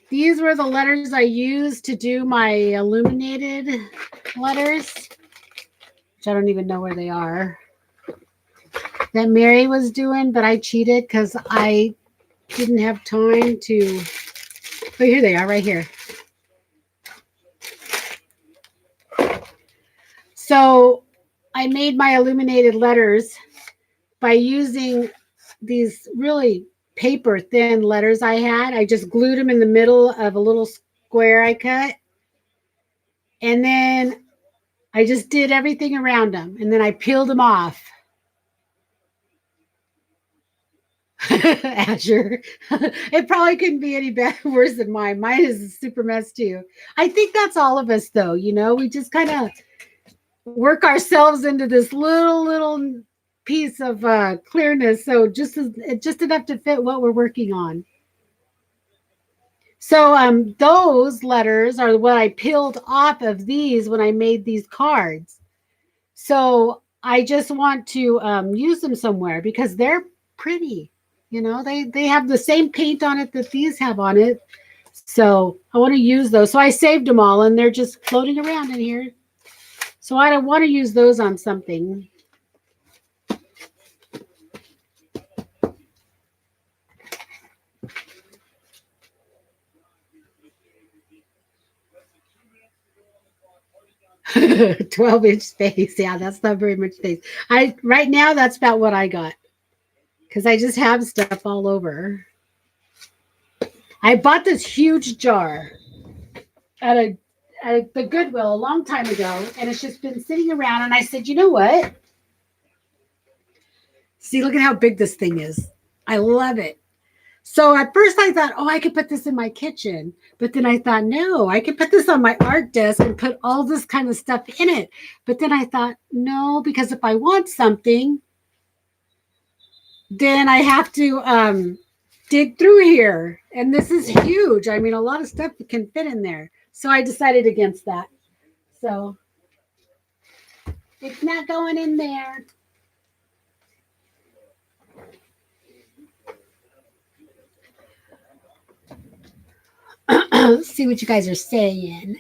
These were the letters I used to do my illuminated letters, which I don't even know where they are, that Mary was doing, but I cheated because I didn't have time to. Oh, here they are, right here. So I made my illuminated letters by using these really paper thin letters I had. I just glued them in the middle of a little square I cut. And then I just did everything around them. And then I peeled them off. Azure. It probably couldn't be any better, worse than mine. Mine is a super mess too. I think that's all of us though. You know, we just kind of work ourselves into this little piece of clearness. So just enough to fit what we're working on. So those letters are what I peeled off of these when I made these cards. So I just want to use them somewhere because they're pretty. You know, they have the same paint on it that these have on it. So I want to use those. So I saved them all and they're just floating around in here. So I don't want to use those on something. "12-inch space." Yeah, that's not very much space. Right now that's about what I got. Because I just have stuff all over. I bought this huge jar at the Goodwill a long time ago, and it's just been sitting around. And I said, you know what? See, look at how big this thing is. I love it. So at first I thought, oh, I could put this in my kitchen. But then I thought, no, I could put this on my art desk and put all this kind of stuff in it. But then I thought, no, because if I want something, then I have to dig through here. And this is huge. I mean, a lot of stuff can fit in there. So I decided against that. So it's not going in there. Let's see what you guys are saying.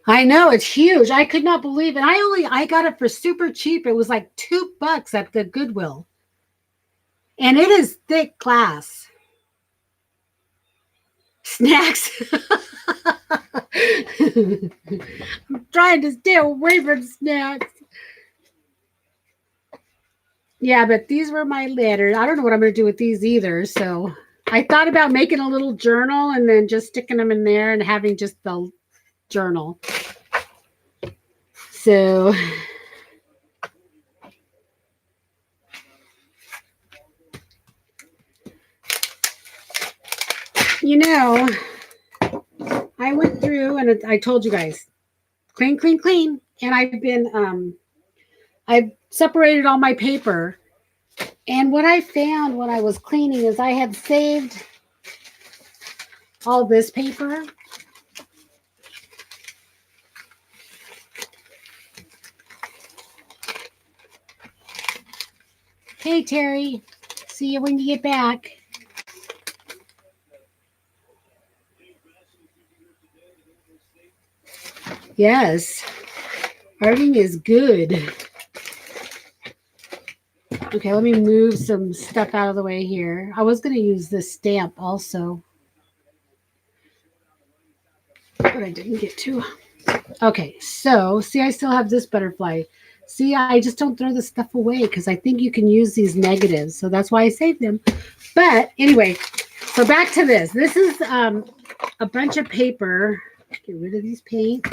I know it's huge. I could not believe it. I got it for super cheap. It was like $2 at the Goodwill. And it is thick glass. Snacks. I'm trying to stay away from snacks. Yeah, but these were my letters. I don't know what I'm going to do with these either. So I thought about making a little journal and then just sticking them in there and having just the journal. So you know, I went through and I told you guys, clean, clean, clean. And I've separated all my paper. And what I found when I was cleaning is I had saved all this paper. Hey, Terry. See you when you get back. Yes. Arting is good. Okay, let me move some stuff out of the way here. I was going to use this stamp also, but I didn't get to. Okay, so see, I still have this butterfly. See, I just don't throw this stuff away because I think you can use these negatives. So that's why I saved them. But anyway, so back to this. This is a bunch of paper. Get rid of these paints.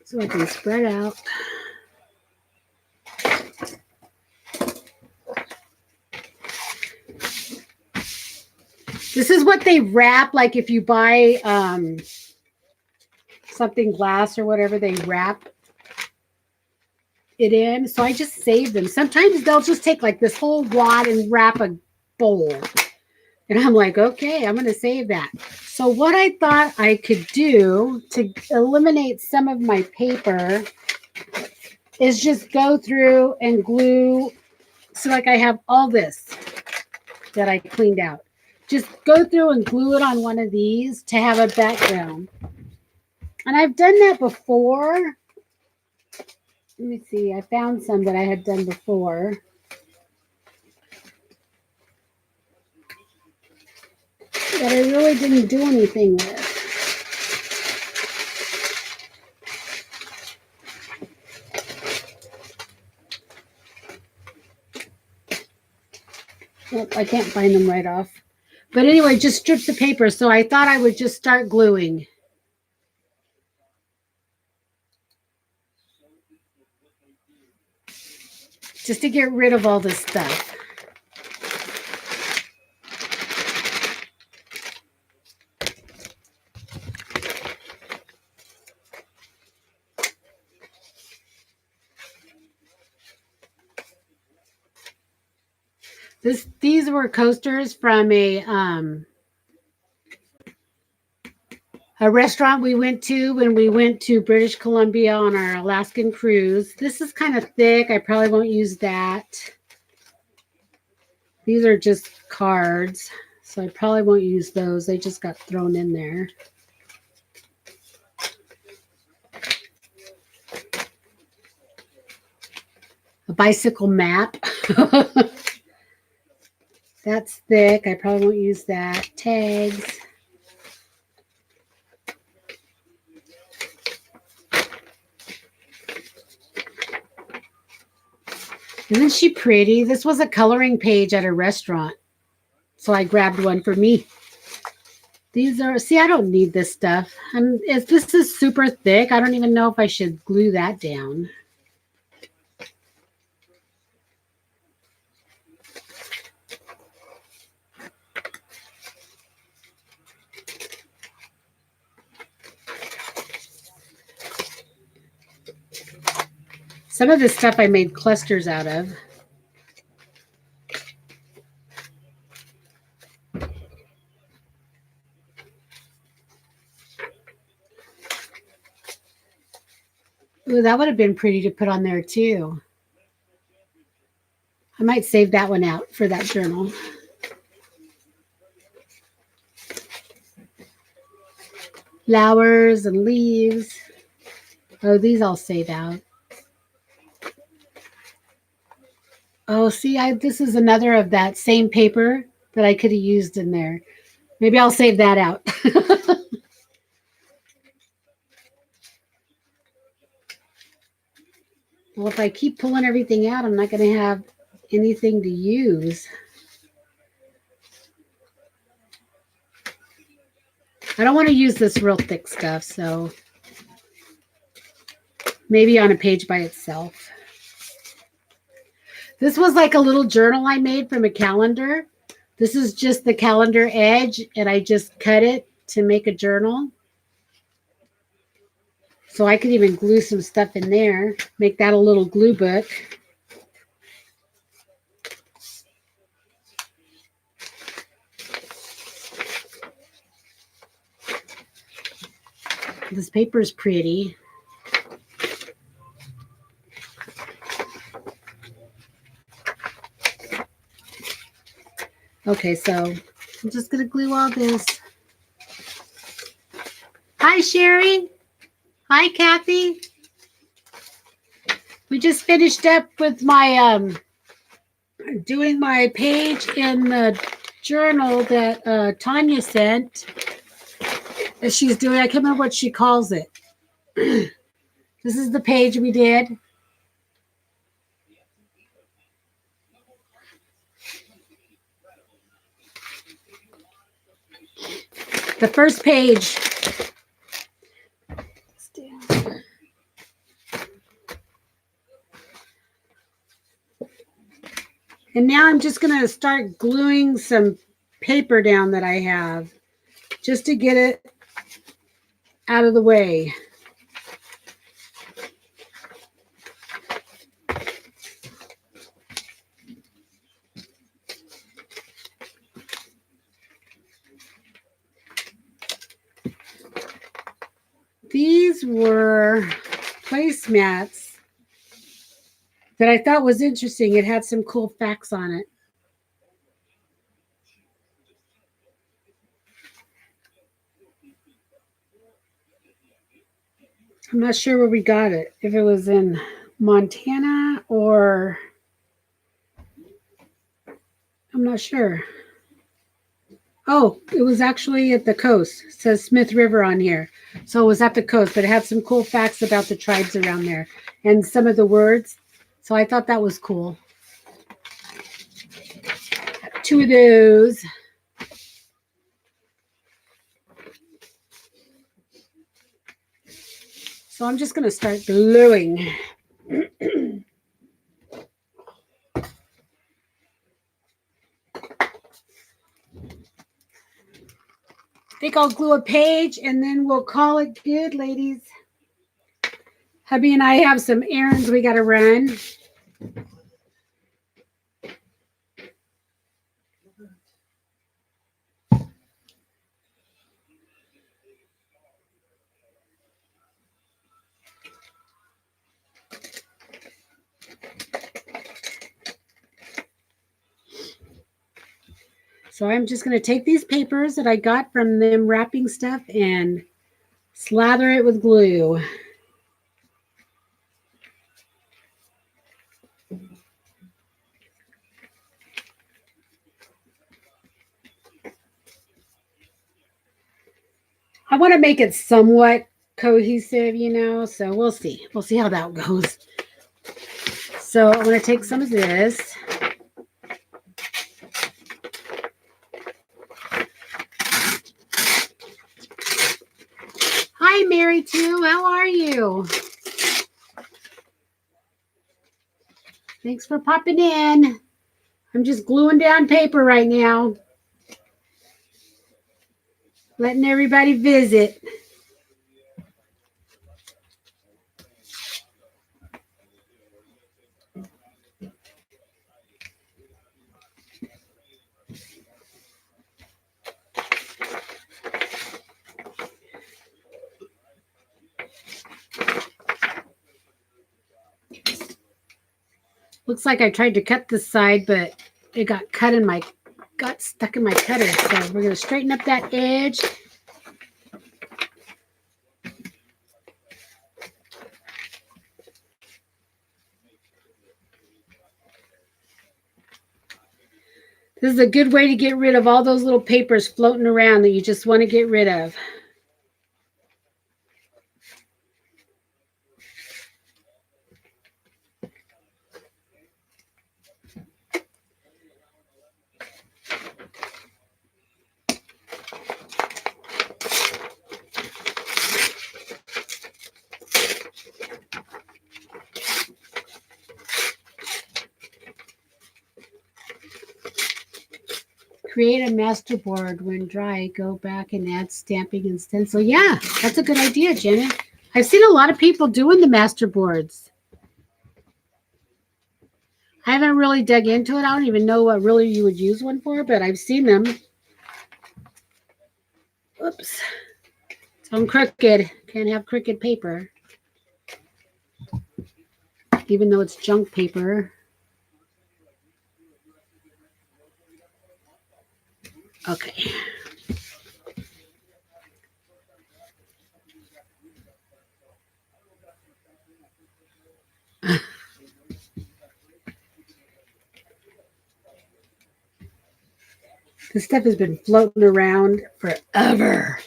So I can spread out. This is what they wrap, like if you buy something glass or whatever, they wrap it in. So I just save them. Sometimes they'll just take like this whole wad and wrap a bowl. And I'm like, okay, I'm going to save that. So what I thought I could do to eliminate some of my paper is just go through and glue. So like I have all this that I cleaned out. Just go through and glue it on one of these to have a background. And I've done that before. Let me see. I found some that I had done before. That I really didn't do anything with. Oh, I can't find them right off. But anyway, just strips of paper. So I thought I would just start gluing. Just to get rid of all this stuff. These were coasters from a restaurant we went to when we went to British Columbia on our Alaskan cruise. This is kind of thick. I probably won't use that. These are just cards, so I probably won't use those. They just got thrown in there. A bicycle map. That's thick. I probably won't use that. Tags. Isn't she pretty? This was a coloring page at a restaurant. So I grabbed one for me. These are, see, I don't need this stuff. If this is super thick, I don't even know if I should glue that down. Some of this stuff I made clusters out of. Ooh, that would have been pretty to put on there too. I might save that one out for that journal. Flowers and leaves. Oh, these I'll save out. Oh, see, this is another of that same paper that I could have used in there. Maybe I'll save that out. Well, if I keep pulling everything out, I'm not going to have anything to use. I don't want to use this real thick stuff, so maybe on a page by itself. This was like a little journal I made from a calendar. This is just the calendar edge, and I just cut it to make a journal. So I could even glue some stuff in there, make that a little glue book. This paper is pretty. Okay, so I'm just going to glue all this. Hi, Sherry. Hi, Kathy. We just finished up with my doing my page in the journal that Tanya sent. That she's doing. I can't remember what she calls it. This is the page we did. The first page. And now I'm just going to start gluing some paper down that I have just to get it out of the way. These were placemats that I thought was interesting. It had some cool facts on it. I'm not sure where we got it, if it was in Montana or I'm not sure. Oh, it was actually at the coast. It says Smith River on here. So it was at the coast, but it had some cool facts about the tribes around there and some of the words. So I thought that was cool. 2 of those. So I'm just going to start gluing. I think I'll glue a page and then we'll call it good, ladies. Hubby and I have some errands we got to run. So I'm just going to take these papers that I got from them wrapping stuff and slather it with glue. I want to make it somewhat cohesive, you know, so we'll see. We'll see how that goes. So I'm going to take some of this. Hi, Mary, too. How are you? Thanks for popping in. I'm just gluing down paper right now. Letting everybody visit. Looks like I tried to cut this side, but it got stuck in my cutter. So we're going to straighten up that edge. This is a good way to get rid of all those little papers floating around that you just want to get rid of. Create a master board. When dry, go back and add stamping and stencil. Yeah, that's a good idea, Janet. I've seen a lot of people doing the master boards. I haven't really dug into it. I don't even know what really you would use one for, but I've seen them. Oops. So I'm crooked. Can't have crooked paper. Even though it's junk paper. Okay. This stuff has been floating around forever.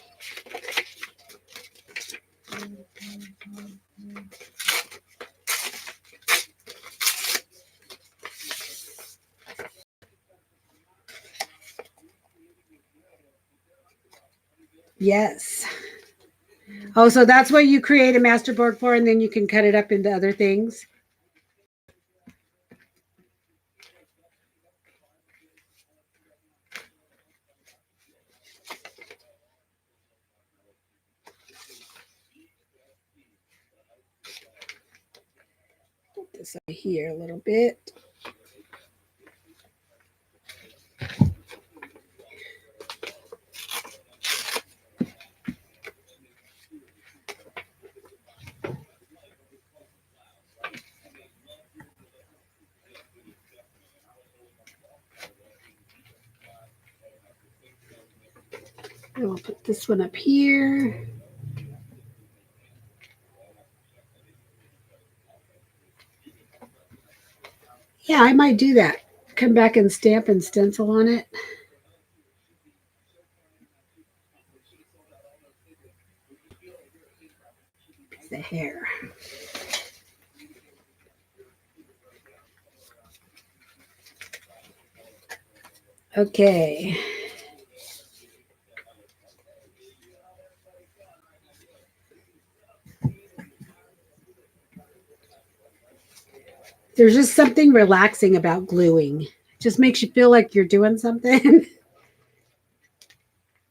Yes. Oh, so that's what you create a master board for, and then you can cut it up into other things. Put this over here a little bit. And we'll put this one up here. Yeah, I might do that. Come back and stamp and stencil on it. The hair. Okay. There's just something relaxing about gluing. It just makes you feel like you're doing something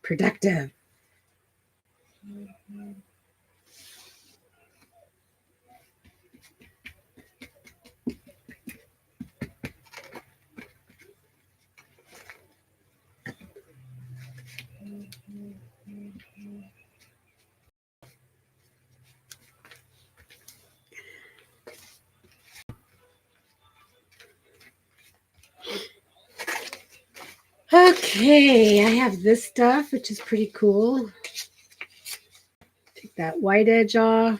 productive. Okay, I have this stuff, which is pretty cool. Take that white edge off.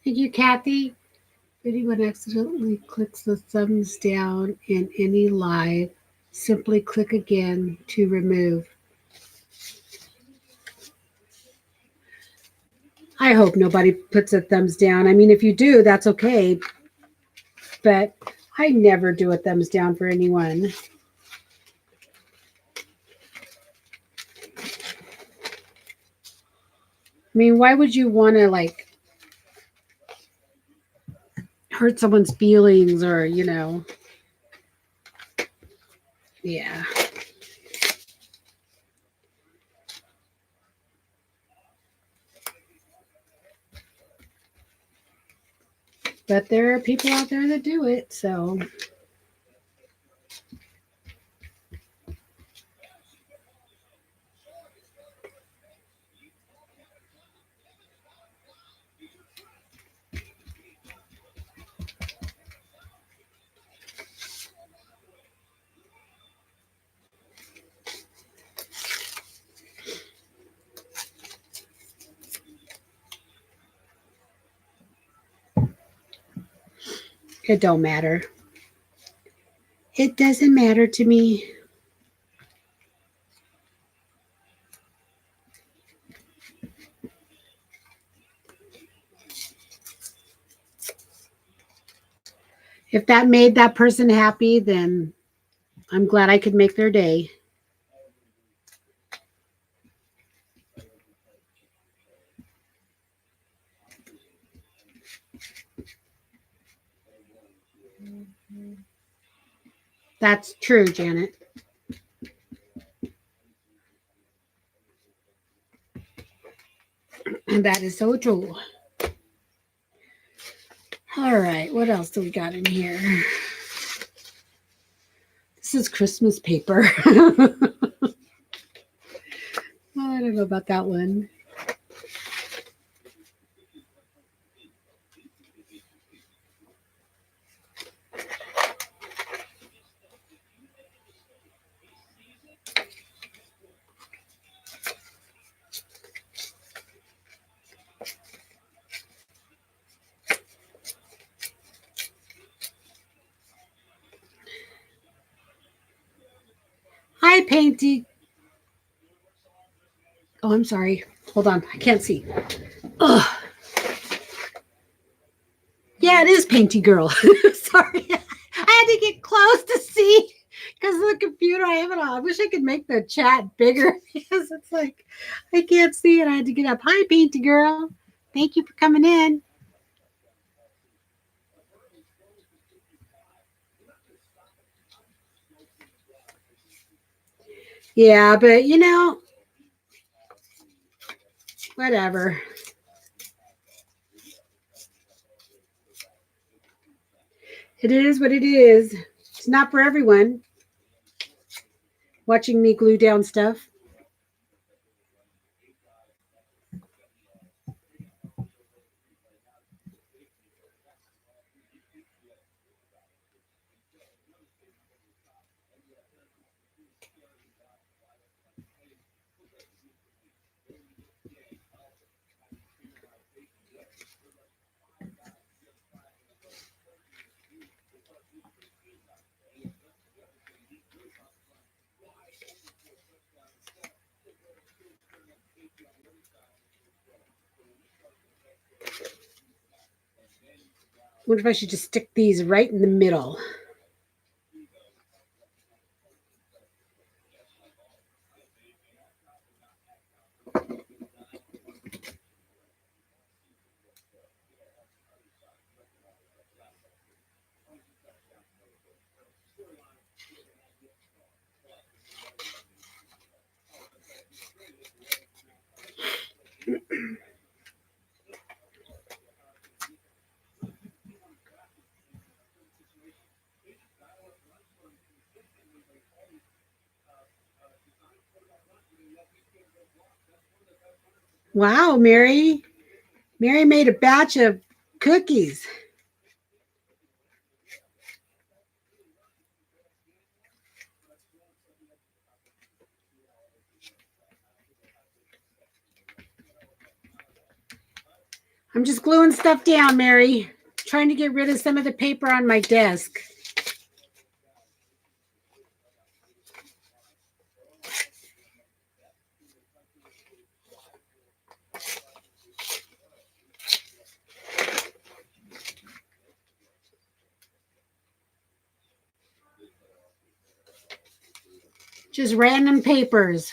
Thank you, Kathy. If anyone accidentally clicks the thumbs down in any live, simply click again to remove. I hope nobody puts a thumbs down. I mean, if you do, that's okay. But I never do a thumbs down for anyone. I mean, why would you want to like hurt someone's feelings or, you know? Yeah. But there are people out there that do it, so. It don't matter. It doesn't matter to me. If that made that person happy, then I'm glad I could make their day. That's true, Janet. And that is so true. All right, what else do we got in here? This is Christmas paper. Oh, I don't know about that one. Hi, Painty. Oh, I'm sorry. Hold on. I can't see. Ugh. Yeah, it is Painty Girl. Sorry. I had to get close to see because of the computer I have it on. I wish I could make the chat bigger because it's like I can't see it. I had to get up. Hi, Painty Girl. Thank you for coming in. Yeah, but you know, whatever. It is what it is. It's not for everyone. Watching me glue down stuff. What if I should just stick these right in the middle? Wow, Mary. Mary made a batch of cookies. I'm just gluing stuff down, Mary. Trying to get rid of some of the paper on my desk. Just random papers.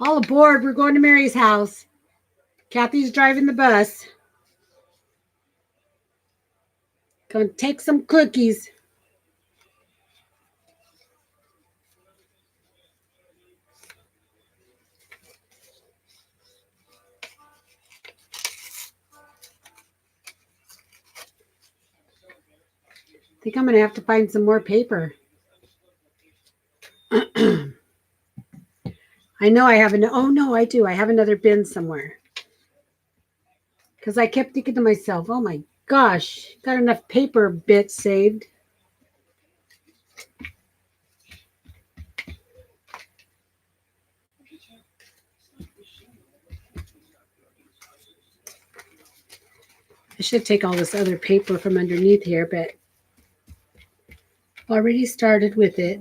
All aboard. We're going to Mary's house. Kathy's driving the bus. Gonna take some cookies. I think I'm gonna have to find some more paper. I know I have oh no, I do. I have another bin somewhere. Because I kept thinking to myself, oh my gosh, got enough paper bits saved. I should take all this other paper from underneath here, but already started with it.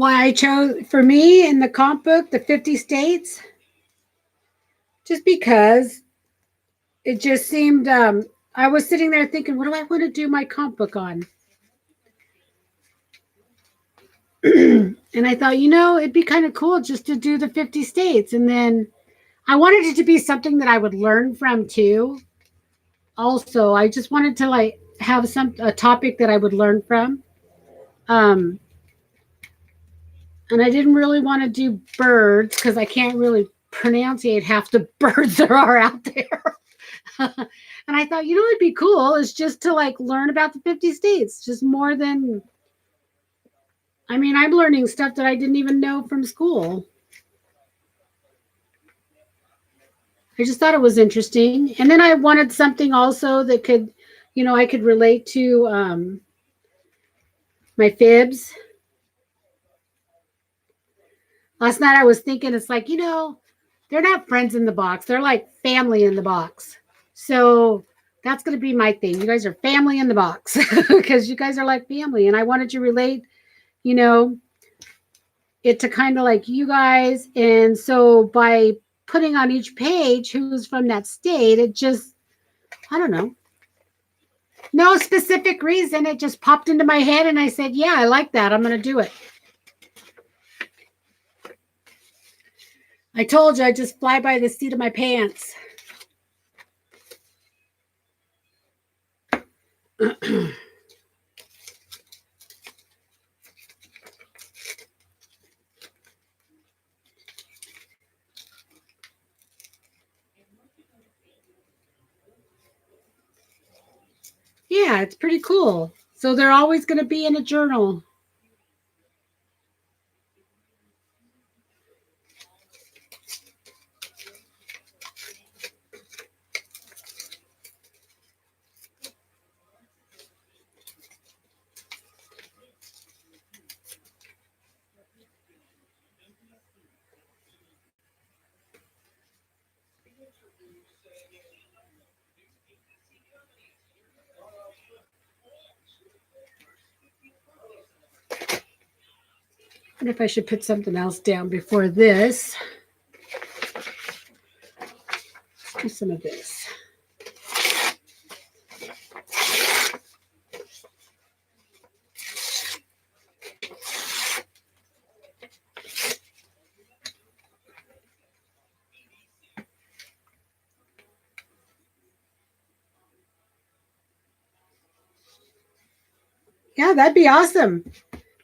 Why I chose for me in the comp book, the 50 states, just because it just seemed I was sitting there thinking, what do I want to do my comp book on? And I thought, it'd be kind of cool just to do the 50 states. And then I wanted it to be something that I would learn from too. Also, I just wanted to like have a topic that I would learn from. Um, and I didn't really want to do birds because I can't really pronunciate half the birds there are out there. And I thought, it'd be cool is just to like learn about the 50 states, just more than I'm learning stuff that I didn't even know from school. I just thought it was interesting. And then I wanted something also that could, I could relate to my fibs. Last night I was thinking, it's like, they're not friends in the box. They're like family in the box. So that's going to be my thing. You guys are family in the box because you guys are like family. And I wanted to relate, you know, it to kind of like you guys. And so by putting on each page who's from that state, it just, I don't know. No specific reason. It just popped into my head and I said, yeah, I like that. I'm going to do it. I told you I just fly by the seat of my pants. Yeah, it's pretty cool. So they're always going to be in a journal. I wonder if I should put something else down before this. Let's do some of this. Yeah, that'd be awesome.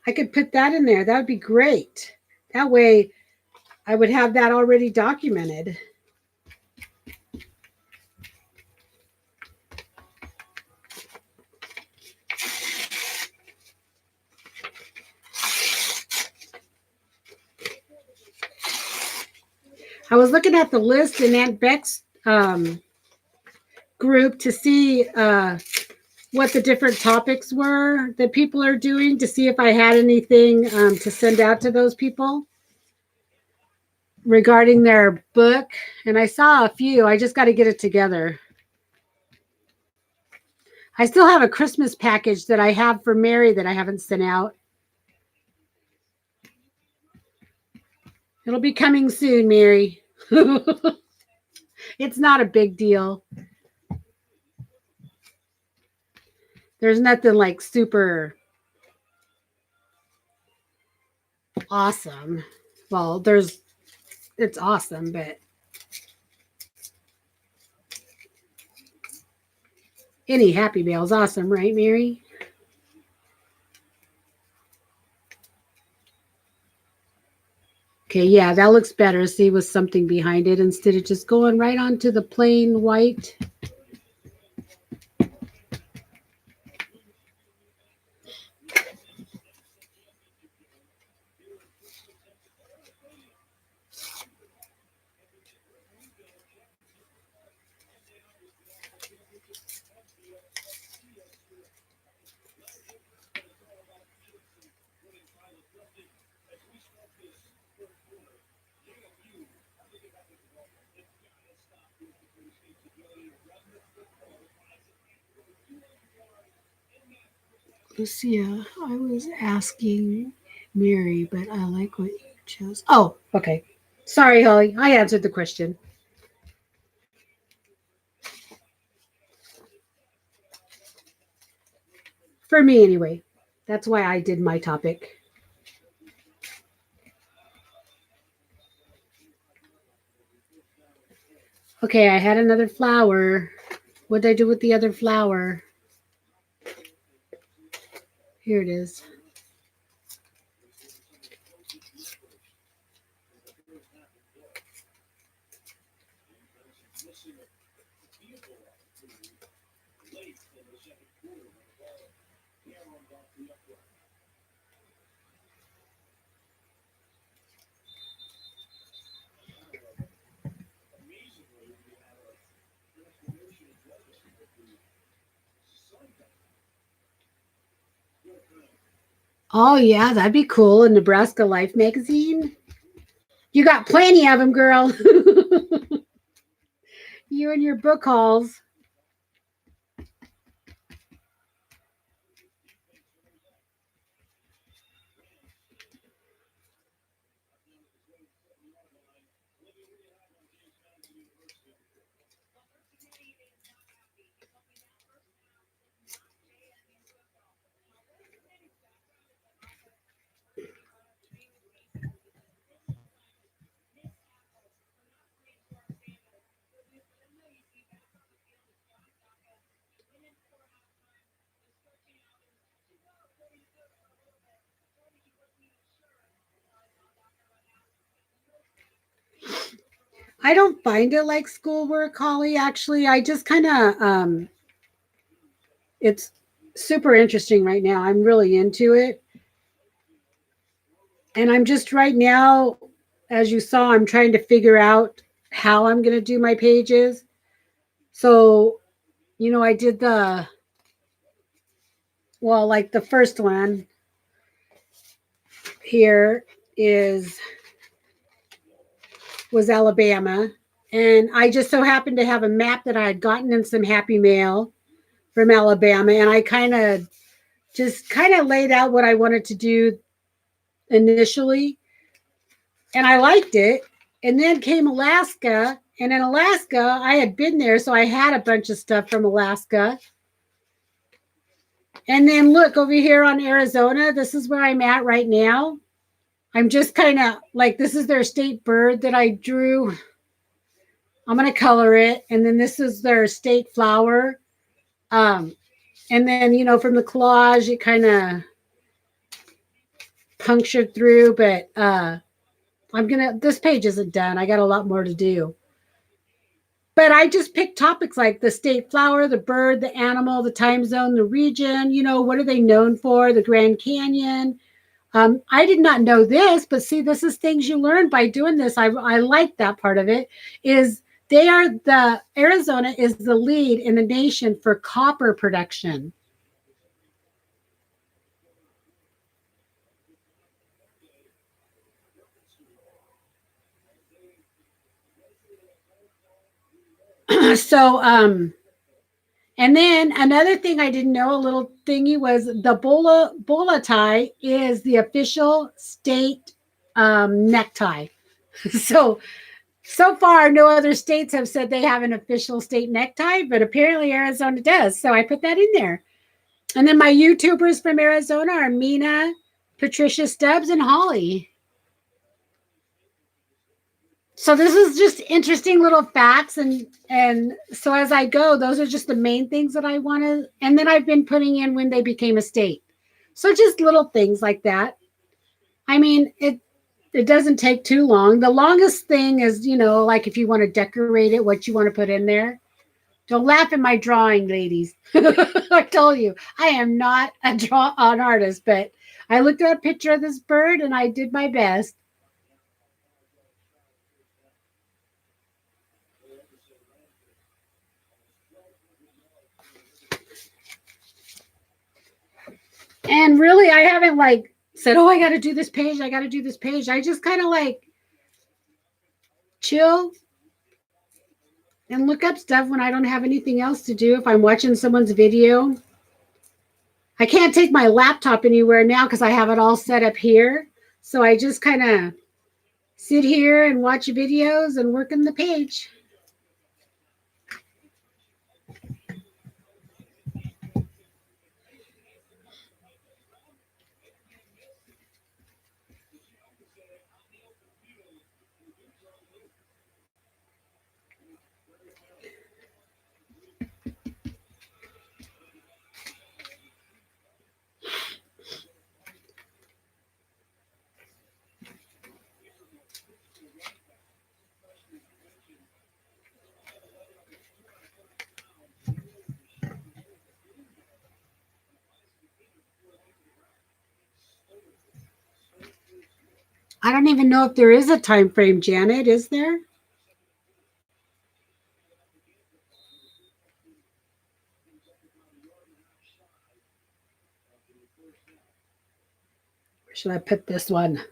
I could put that in there. That would be great. That way I would have that already documented. I was looking at the list in Aunt Beck's group to see what the different topics were that people are doing, to see if I had anything to send out to those people regarding their book. And I saw a few. I just got to get it together. I still have a Christmas package that I have for Mary that I haven't sent out. It'll be coming soon, Mary. It's not a big deal. There's nothing like super awesome. Well, it's awesome, but any Happy Meal is awesome, right, Mary? Okay, yeah, that looks better. See, with something behind it instead of just going right onto the plain white. Lucia, I was asking Mary, but I like what you chose. Oh, okay. Sorry, Holly. I answered the question. For me, anyway. That's why I did my topic. Okay, I had another flower. What did I do with the other flower? Here it is. Oh, yeah, that'd be cool. A Nebraska Life magazine. You got plenty of them, girl. You and your book hauls. I don't find it like schoolwork, Holly. Actually, I just kind of it's super interesting right now. I'm really into it. And I'm just right now, as you saw, I'm trying to figure out how I'm going to do my pages. So, I did like the first one here is was Alabama. And I just so happened to have a map that I had gotten in some Happy Mail from Alabama. And I kind of laid out what I wanted to do initially. And I liked it. And then came Alaska. And in Alaska, I had been there. So I had a bunch of stuff from Alaska. And then look over here on Arizona. This is where I'm at right now. I'm just kind of like, this is their state bird that I drew. I'm going to color it. And then this is their state flower. And then, from the collage, it kind of punctured through. But this page isn't done. I got a lot more to do. But I just picked topics like the state flower, the bird, the animal, the time zone, the region, what are they known for, the Grand Canyon. I did not know this, but see, this is things you learn by doing this. I like that part of it is Arizona is the lead in the nation for copper production. So, and then another thing I didn't know, a little thingy, was the bola tie is the official state necktie. So far, no other states have said they have an official state necktie, but apparently Arizona does. So I put that in there. And then my YouTubers from Arizona are Mina, Patricia Stubbs, and Holly. So this is just interesting little facts, and so as I go, those are just the main things that I want to, and then I've been putting in when they became a state. So just little things like that. I mean, it doesn't take too long. The longest thing is, like if you want to decorate it, what you want to put in there. Don't laugh at my drawing, ladies. I told you, I am not an artist, but I looked at a picture of this bird and I did my best. And really, I haven't said, oh, I got to do this page. I got to do this page. I just kind of chill and look up stuff when I don't have anything else to do. If I'm watching someone's video, I can't take my laptop anywhere now because I have it all set up here. So I just kind of sit here and watch videos and work on the page. I don't even know if there is a time frame, Janet. Is there? Where should I put this one?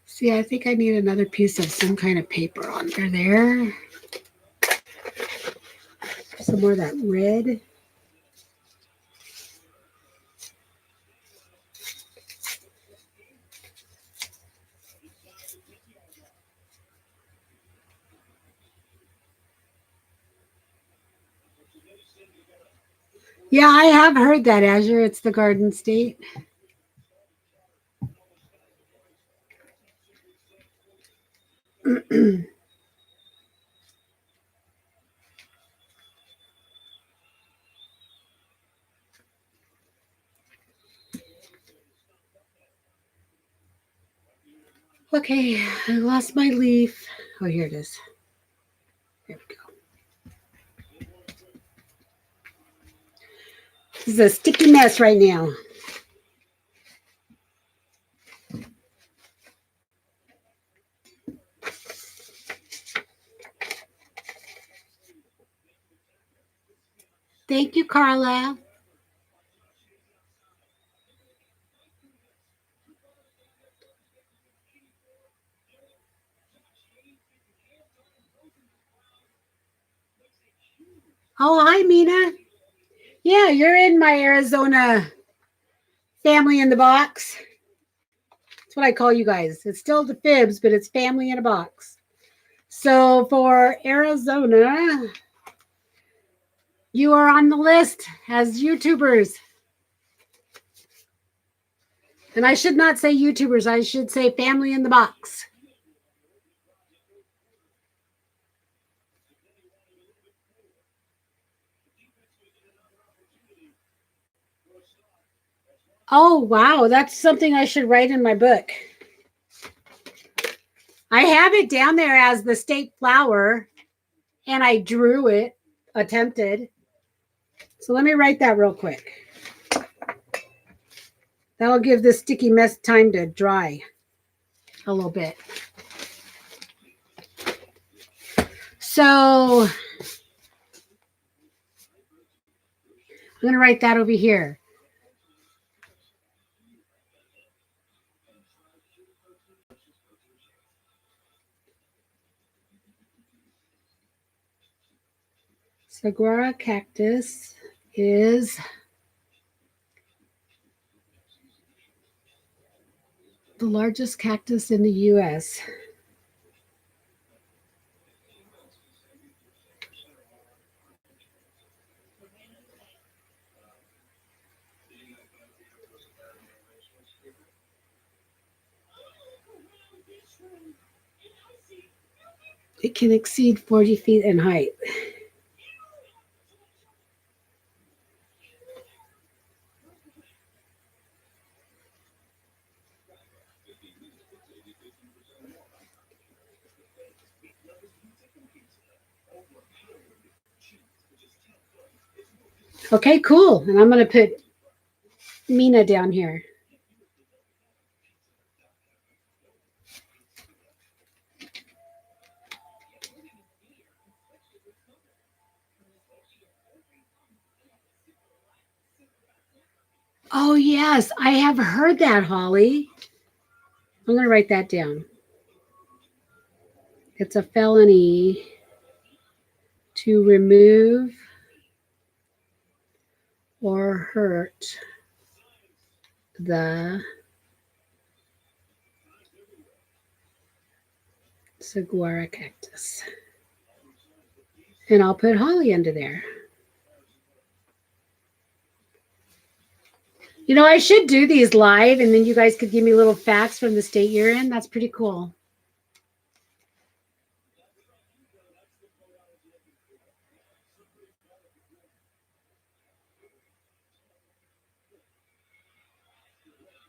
See, I think I need another piece of some kind of paper under there. Some more of that red. Yeah, I have heard that, Azure. It's the Garden State. Okay, I lost my leaf. Oh, here it is. There we go. This is a sticky mess right now. Thank you, Carla. Oh, hi, Mina. Yeah, you're in my Arizona family in the box. That's what I call you guys. It's still the fibs, but it's family in a box. So for Arizona, you are on the list as YouTubers. And I should not say YouTubers. I should say family in the box. Oh, wow. That's something I should write in my book. I have it down there as the state flower, and I drew it, attempted. So let me write that real quick. That'll give this sticky mess time to dry a little bit. So I'm going to write that over here. Saguaro cactus is the largest cactus in the U.S. It can exceed 40 feet in height. Okay, cool. And I'm going to put Mina down here. Oh, yes. I have heard that, Holly. I'm going to write that down. It's a felony to remove or hurt the saguaro cactus. And I'll put Holly under there. You know, I should do these live, and then you guys could give me little facts from the state you're in. That's pretty cool.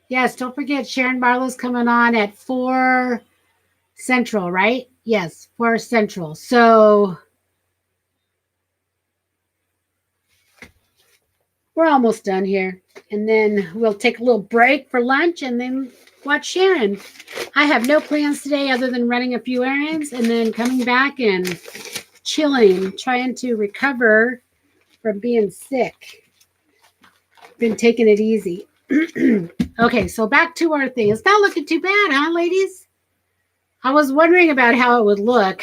Yes, don't forget Sharon Barlow's coming on at 4 Central, right? Yes, 4 Central. So we're almost done here. And then we'll take a little break for lunch and then watch Sharon. I have no plans today other than running a few errands and then coming back and chilling, trying to recover from being sick. Been taking it easy. Okay, so back to our thing. It's not looking too bad, huh, ladies? I was wondering about how it would look,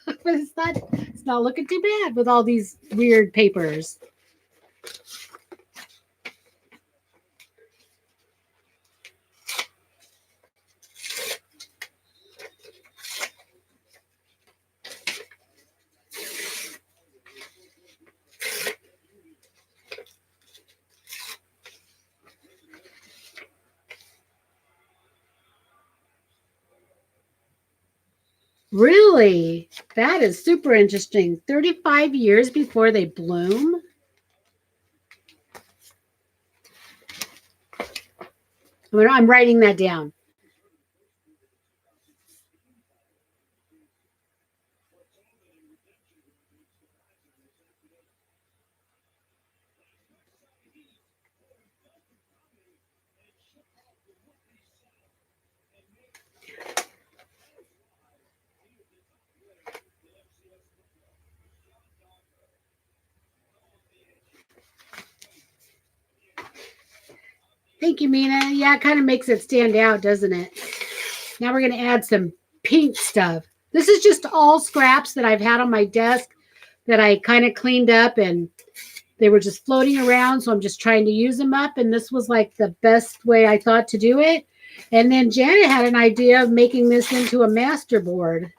but it's not looking too bad with all these weird papers. Really? That is super interesting. 35 years before they bloom? I'm writing that down. Thank you, Mina. Yeah, it kind of makes it stand out, doesn't it? Now we're going to add some pink stuff. This is just all scraps that I've had on my desk that I kind of cleaned up and they were just floating around. So I'm just trying to use them up. And this was like the best way I thought to do it. And then Janet had an idea of making this into a master board.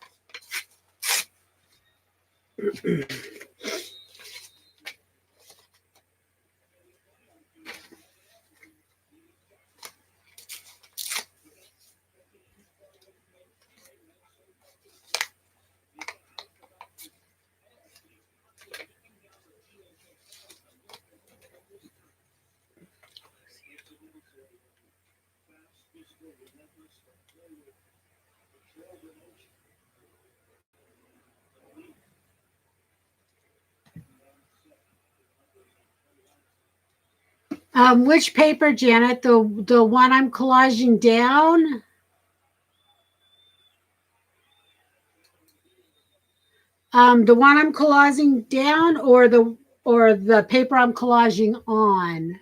Which paper, Janet? The one I'm collaging down? The one I'm collaging down, or the paper I'm collaging on?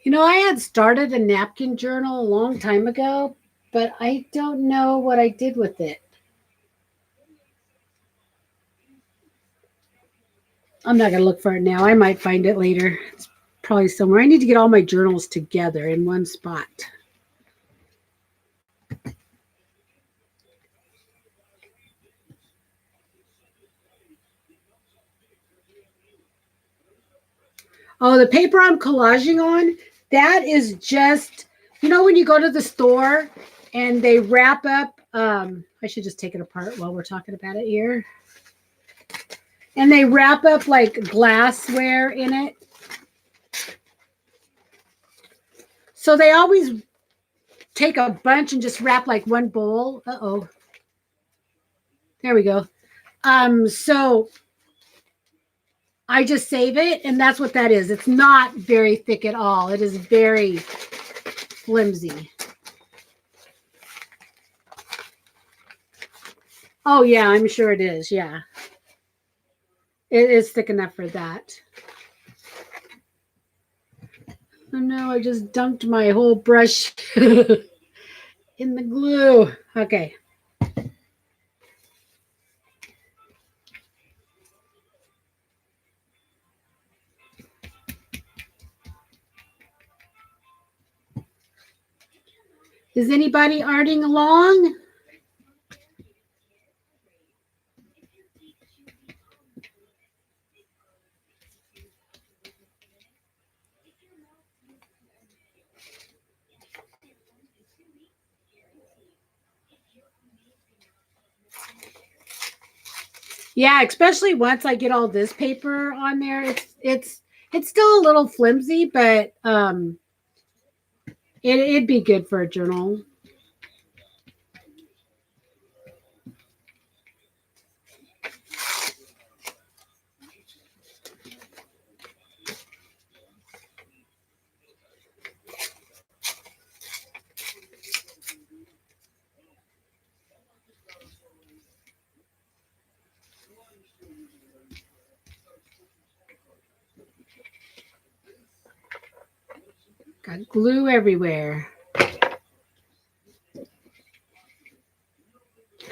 You know, I had started a napkin journal a long time ago, but I don't know what I did with it. I'm not going to look for it now. I might find it later. It's probably somewhere. I need to get all my journals together in one spot. Oh, the paper I'm collaging on, that is just, you know, when you go to the store and they wrap up, I should just take it apart while we're talking about it here. And they wrap up like glassware in it. So they always take a bunch and just wrap like one bowl. Uh-oh. There we go. So I just save it, and that's what that is. It's not very thick at all. It is very flimsy. Oh, yeah, I'm sure it is. Yeah. It is thick enough for that. Oh, no, I just dunked my whole brush in the glue. Okay. Is anybody arting along? Yeah, especially once I get all this paper on there, it's still a little flimsy, but it'd be good for a journal. Got glue everywhere.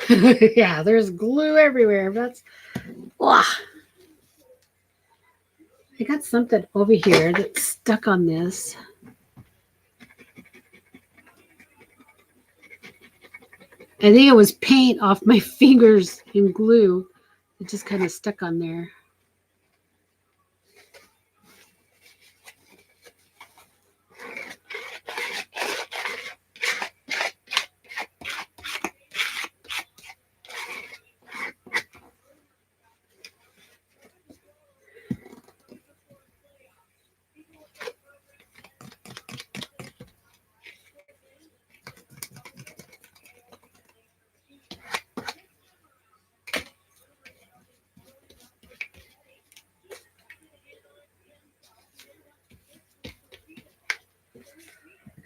Yeah, there's glue everywhere. That's ugh. I got something over here that's stuck on this. I think it was paint off my fingers and glue. It just kind of stuck on there.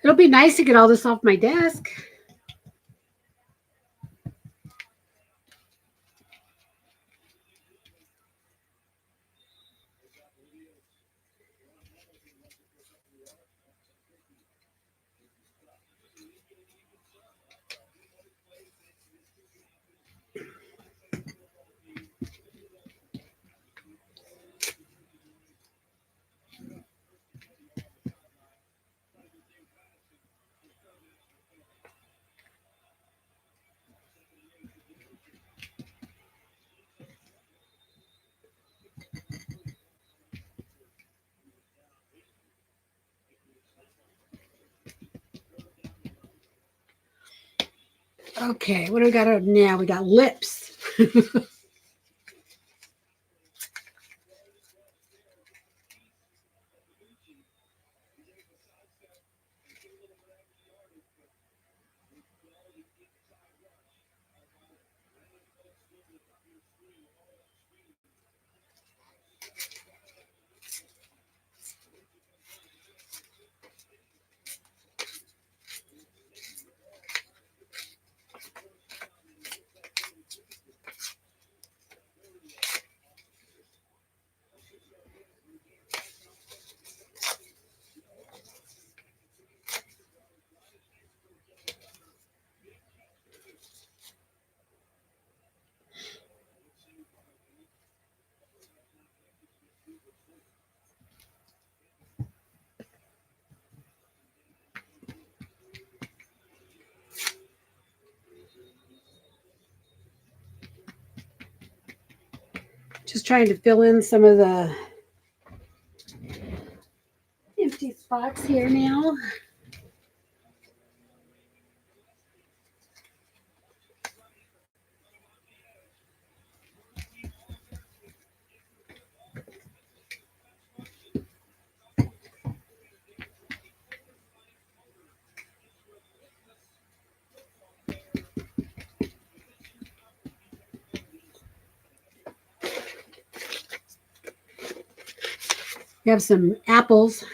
It'll be nice to get all this off my desk. Okay, what do we got now? We got lips. Just trying to fill in some of the empty spots here now. We have some apples.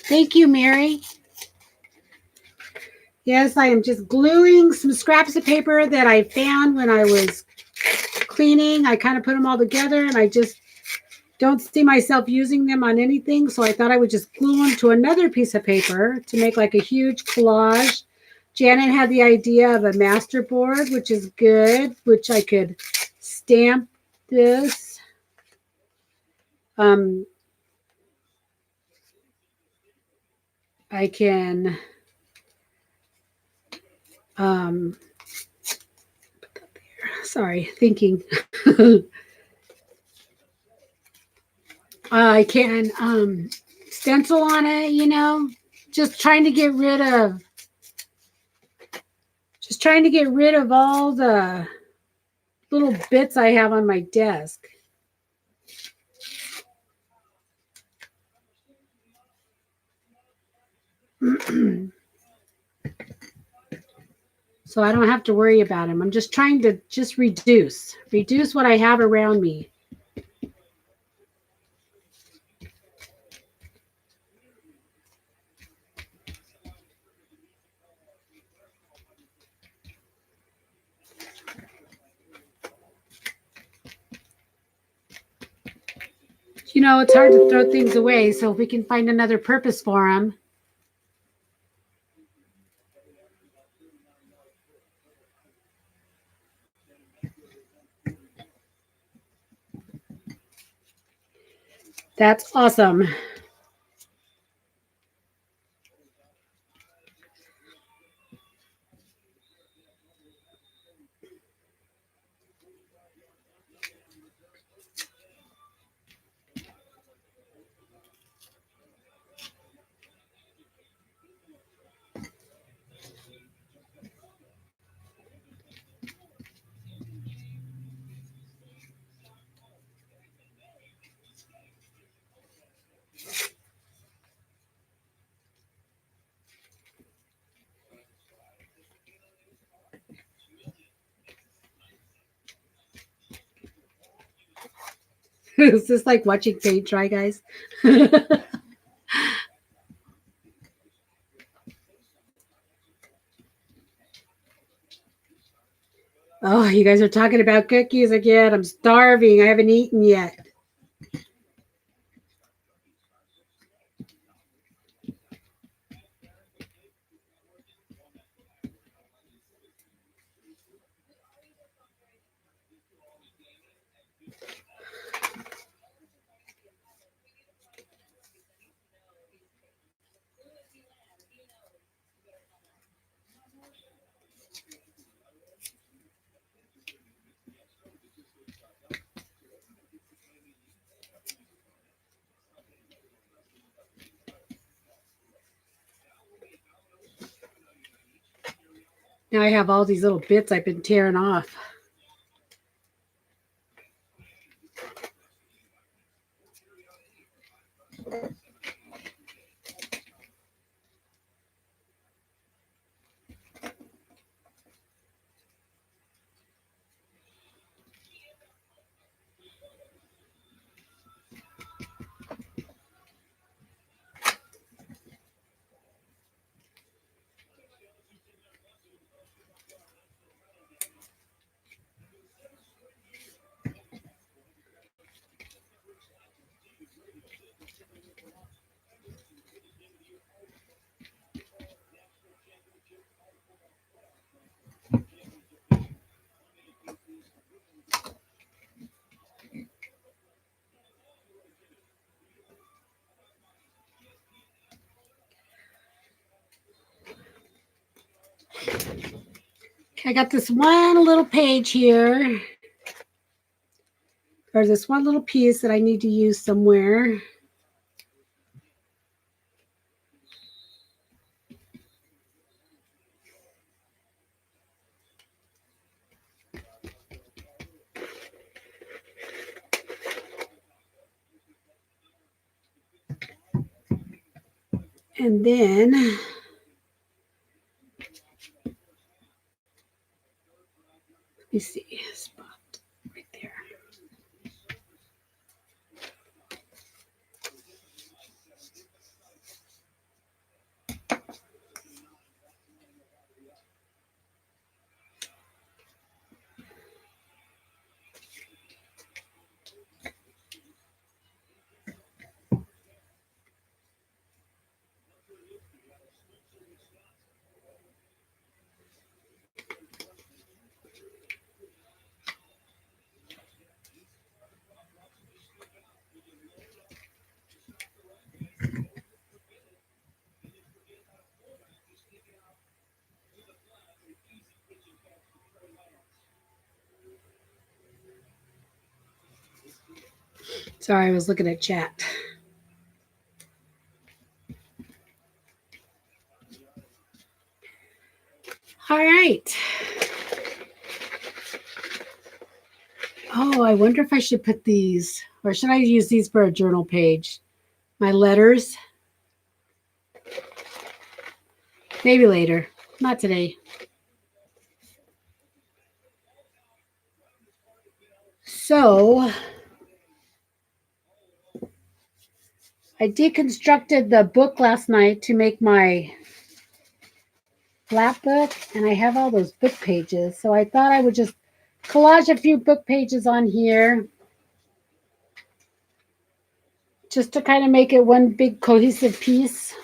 Thank you, Mary. Yes, I am just gluing some scraps of paper that I found when I was cleaning. I kind of put them all together and I just don't see myself using them on anything. So I thought I would just glue them to another piece of paper to make like a huge collage. Janet had the idea of a master board, which is good, which I could stamp this. I can sorry, thinking. I can stencil on it, you know, just trying to get rid of all the little bits I have on my desk. So I don't have to worry about them. I'm just trying to just reduce what I have around me. You know, it's hard to throw things away, so if we can find another purpose for them. That's awesome. It's just like watching paint dry, guys. Oh, you guys are talking about cookies again. I'm starving. I haven't eaten yet. Now I have all these little bits I've been tearing off. Okay, I got this one little page here. Or this one little piece that I need to use somewhere. And then let me see, spot right there. Sorry, I was looking at chat. All right. Oh, I wonder if I should put these, or should I use these for a journal page? My letters. Maybe later. Not today. So I deconstructed the book last night to make my flat book, and I have all those book pages. So I thought I would just collage a few book pages on here just to kind of make it one big cohesive piece.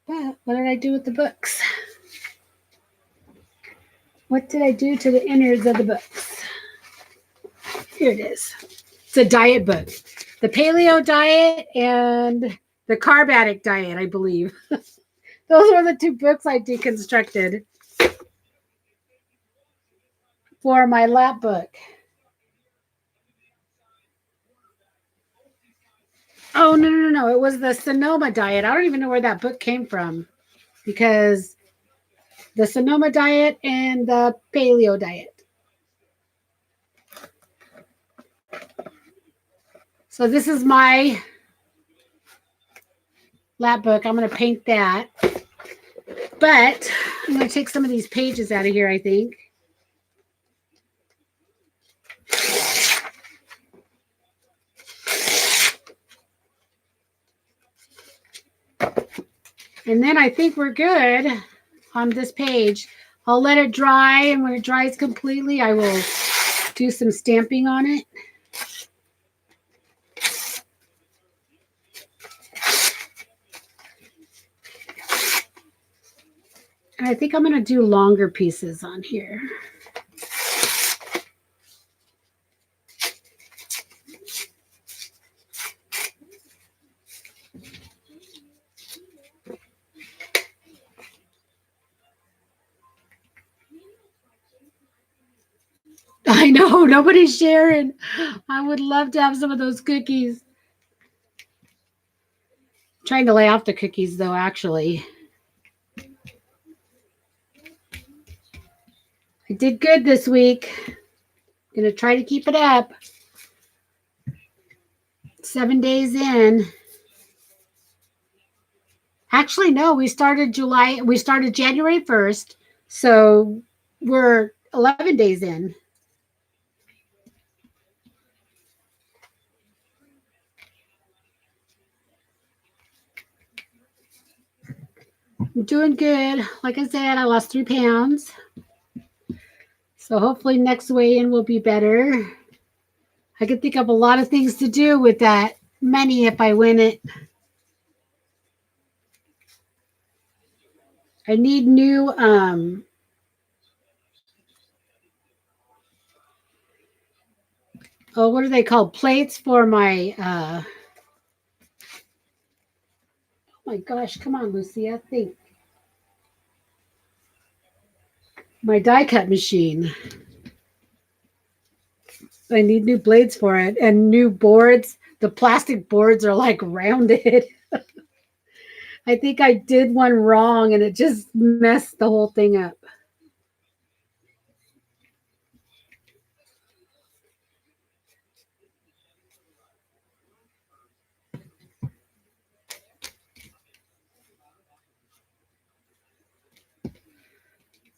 But what did I do with the books? What did I do to the innards of the books? Here it is. It's a diet book. The paleo diet and the carb addict diet, I believe. Those are the two books I deconstructed for my lap book. Oh, no. It was the Sonoma diet. I don't even know where that book came from because the Sonoma diet and the paleo diet. So this is my lap book. I'm going to paint that. But I'm going to take some of these pages out of here, I think. And then I think we're good on this page. I'll let it dry, and when it dries completely, I will do some stamping on it. And I think I'm going to do longer pieces on here. I know, nobody's sharing. I would love to have some of those cookies. I'm trying to lay off the cookies, though, actually. I did good this week. I'm going to try to keep it up. 7 days in. Actually, no, we started January 1st. So we're 11 days in. I'm doing good. Like I said, I lost 3 pounds. So hopefully next weigh-in will be better. I could think of a lot of things to do with that money if I win it. I need new what are they called? Plates for my oh my gosh, come on, Lucia, think. My die cut machine. I need new blades for it and new boards. The plastic boards are like rounded. I think I did one wrong and it just messed the whole thing up.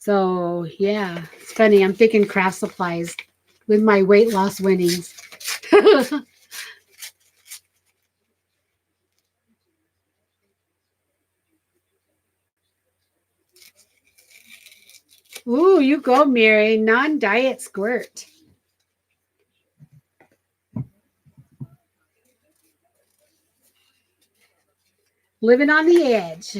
So yeah, it's funny. I'm thinking craft supplies with my weight loss winnings. Ooh, you go, Mary. Non-diet squirt. Living on the edge.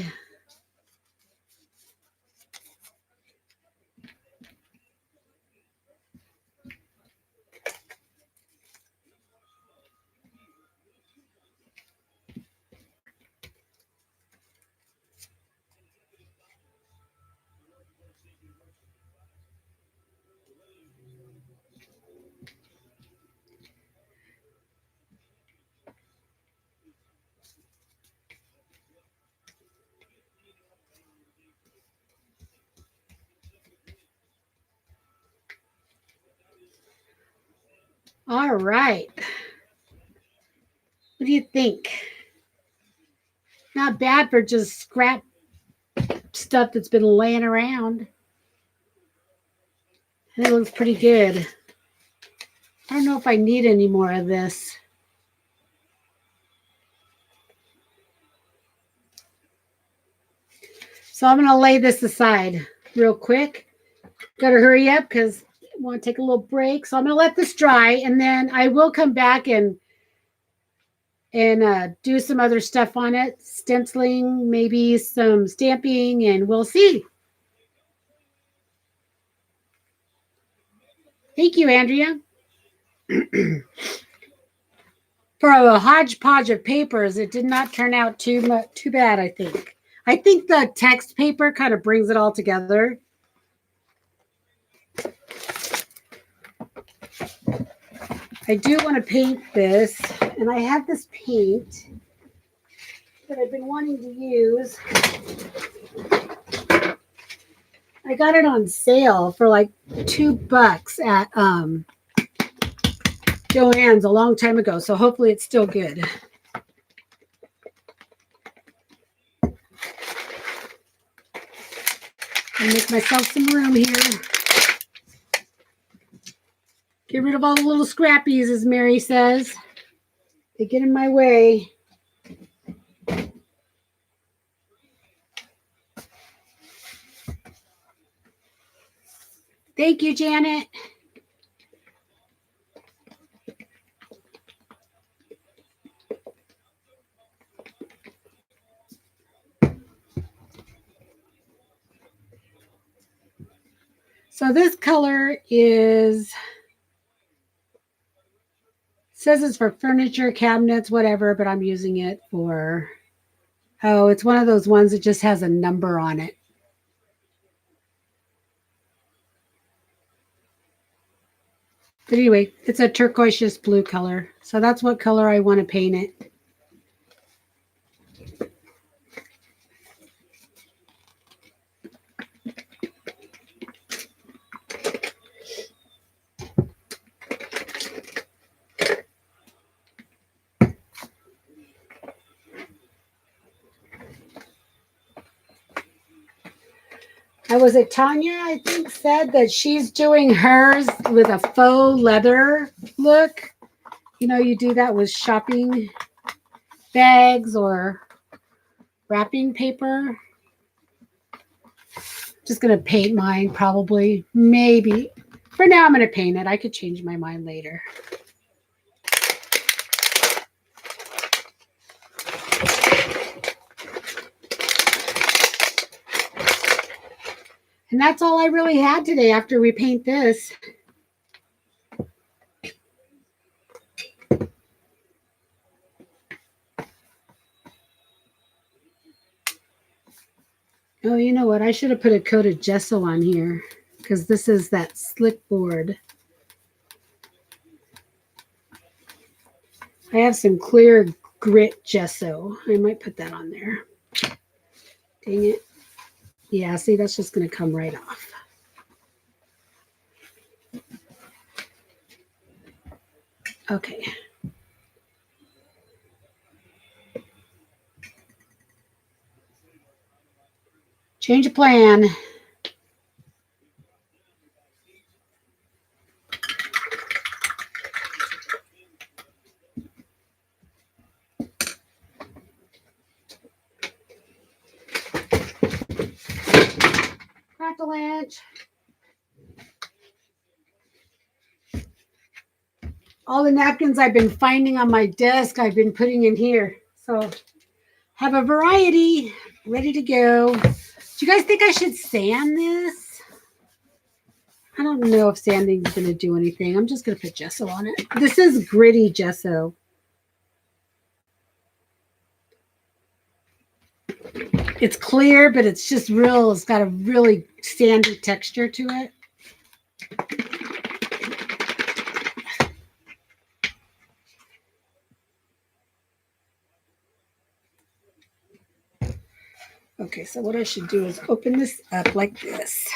All right. What do you think? Not bad for just scrap stuff that's been laying around. And it looks pretty good. I don't know if I need any more of this. So I'm going to lay this aside real quick. Got to hurry up because I want to take a little break. So I'm going to let this dry, and then I will come back and do some other stuff on it. Stenciling, maybe some stamping, and we'll see. Thank you, Andrea. For a hodgepodge of papers, it did not turn out too bad, I think. I think the text paper kind of brings it all together. I do want to paint this, and I have this paint that I've been wanting to use. I got it on sale for like $2 at Joann's a long time ago, so hopefully it's still good. I'll make myself some room here. Get rid of all the little scrappies, as Mary says. They get in my way. Thank you, Janet. So this color says it's for furniture, cabinets, whatever, but I'm using it for, it's one of those ones that just has a number on it. But anyway, it's a turquoise blue color. So that's what color I want to paint it. Was it Tanya, I think, said that she's doing hers with a faux leather look. You know, you do that with shopping bags or wrapping paper. Just going to paint mine probably. Maybe. For now, I'm going to paint it. I could change my mind later. And that's all I really had today after we paint this. Oh, you know what? I should have put a coat of gesso on here because this is that slick board. I have some clear grit gesso. I might put that on there. Dang it. Yeah, see, that's just going to come right off. Okay. Change of plan. fridge. All the napkins I've been finding on my desk, I've been putting in here. So have a variety ready to go. Do you guys think I should sand this? I don't know if sanding is going to do anything. I'm just going to put gesso on it. This is gritty gesso. It's clear, but it's just real. It's got a really sandy texture to it. Okay, so what I should do is open this up like this.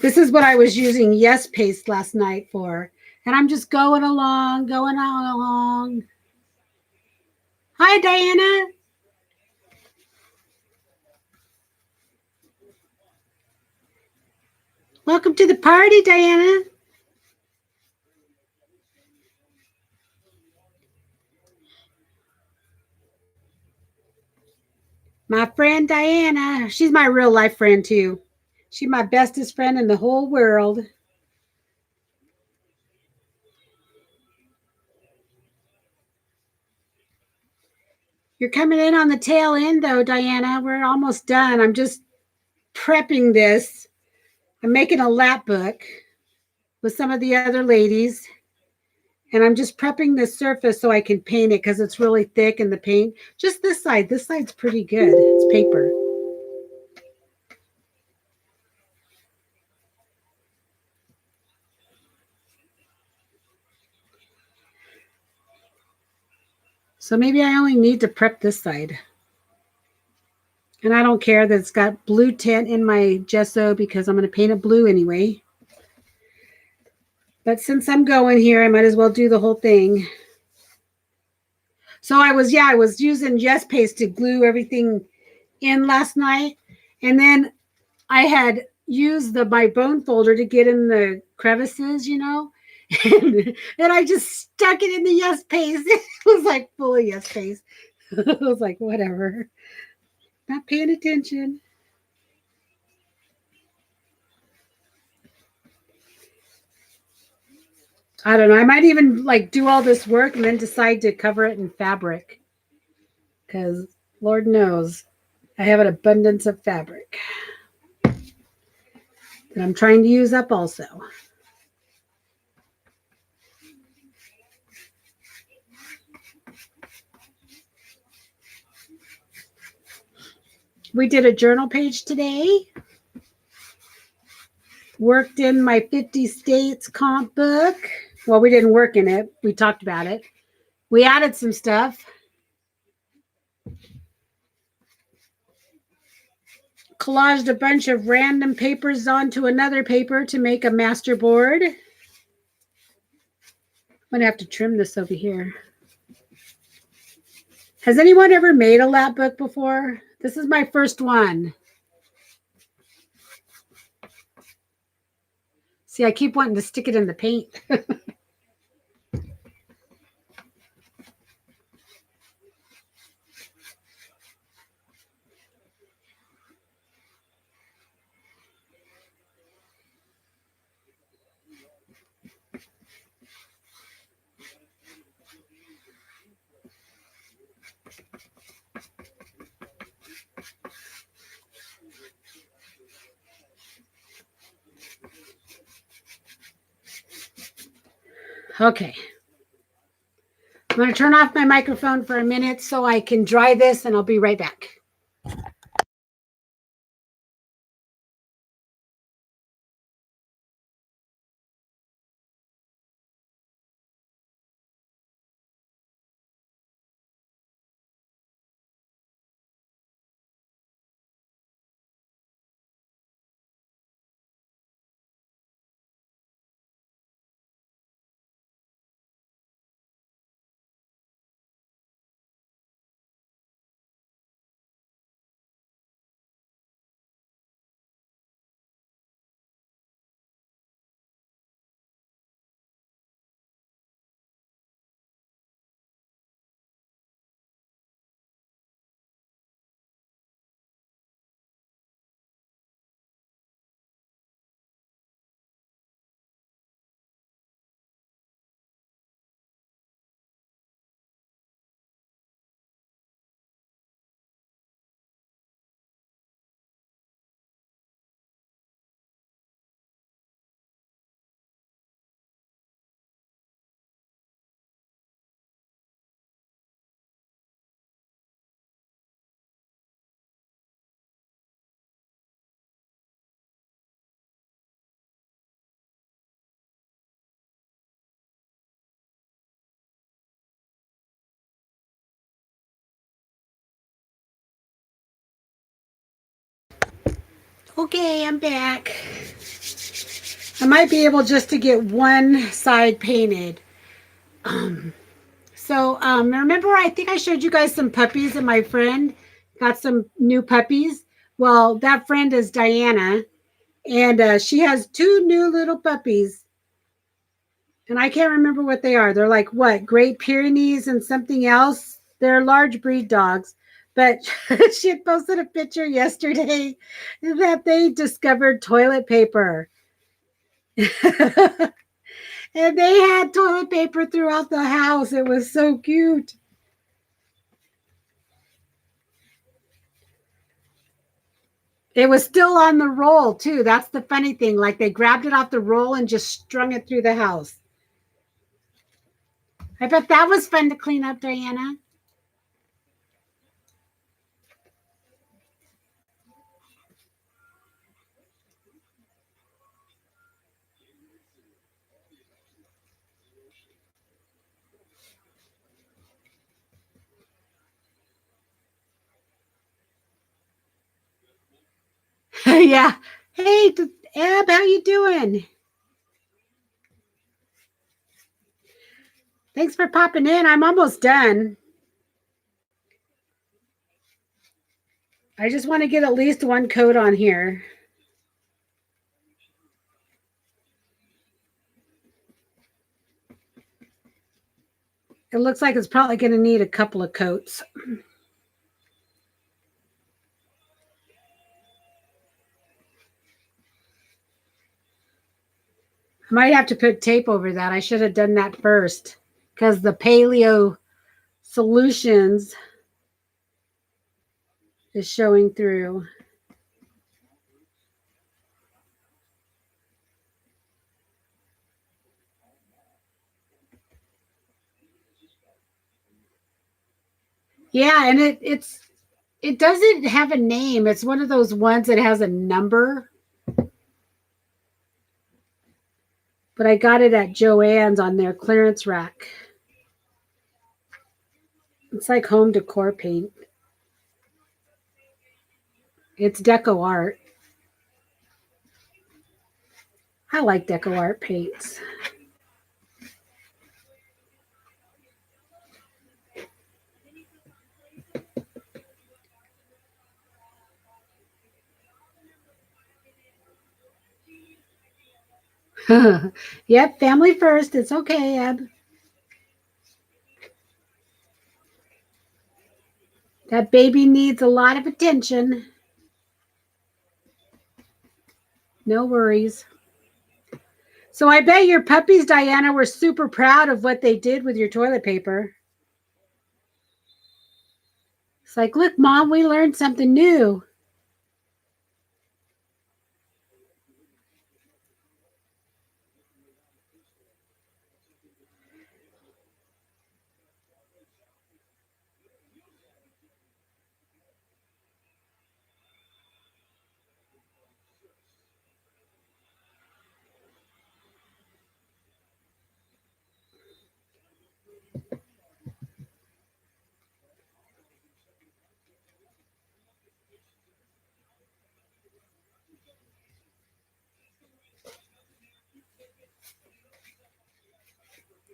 This is what I was using Yes Paste last night for. And I'm just going along, going along. Hi, Diana. Welcome to the party, Diana. My friend Diana. She's my real life friend, too. She's my bestest friend in the whole world. You're coming in on the tail end, though, Diana. We're almost done. I'm just prepping this. I'm making a lap book with some of the other ladies. And I'm just prepping the surface so I can paint it because it's really thick in the paint. Just this side. This side's pretty good. It's paper. So maybe I only need to prep this side. And I don't care that it's got blue tint in my gesso because I'm going to paint it blue anyway. But since I'm going here, I might as well do the whole thing. So I was using Yes Paste to glue everything in last night. And then I had used my bone folder to get in the crevices, you know. And I just stuck it in the Yes Paste. It was like full of Yes Paste. I was like, whatever. Not paying attention. I don't know. I might even like do all this work and then decide to cover it in fabric. Because Lord knows I have an abundance of fabric that I'm trying to use up also. We did a journal page today. Worked in my 50 states comp book. Well, we didn't work in it. We talked about it. We added some stuff. Collaged a bunch of random papers onto another paper to make a master board. I'm going to have to trim this over here. Has anyone ever made a lap book before? This is my first one. See, I keep wanting to stick it in the paint. Okay. I'm going to turn off my microphone for a minute so I can dry this, and I'll be right back. Okay, I'm back. I might be able just to get one side painted. Remember, I think I showed you guys some puppies, and my friend got some new puppies. Well, that friend is Diana, and she has two new little puppies, and I can't remember what they are. They're like what, Great Pyrenees and something else. They're large breed dogs. But she had posted a picture yesterday that they discovered toilet paper. And they had toilet paper throughout the house. It was so cute. It was still on the roll, too. That's the funny thing. Like they grabbed it off the roll and just strung it through the house. I bet that was fun to clean up, Diana. Yeah. Hey, Ab, how you doing? Thanks for popping in. I'm almost done. I just want to get at least one coat on here. It looks like it's probably going to need a couple of coats. I might have to put tape over that. I should have done that first because the Paleo Solutions is showing through. Yeah, and it doesn't have a name. It's one of those ones that has a number. But I got it at Joann's on their clearance rack. It's like home decor paint. It's deco art. I like deco art paints. Yep, family first. It's okay, Eb. That baby needs a lot of attention. No worries. So I bet your puppies, Diana, were super proud of what they did with your toilet paper. It's like, look, Mom, we learned something new.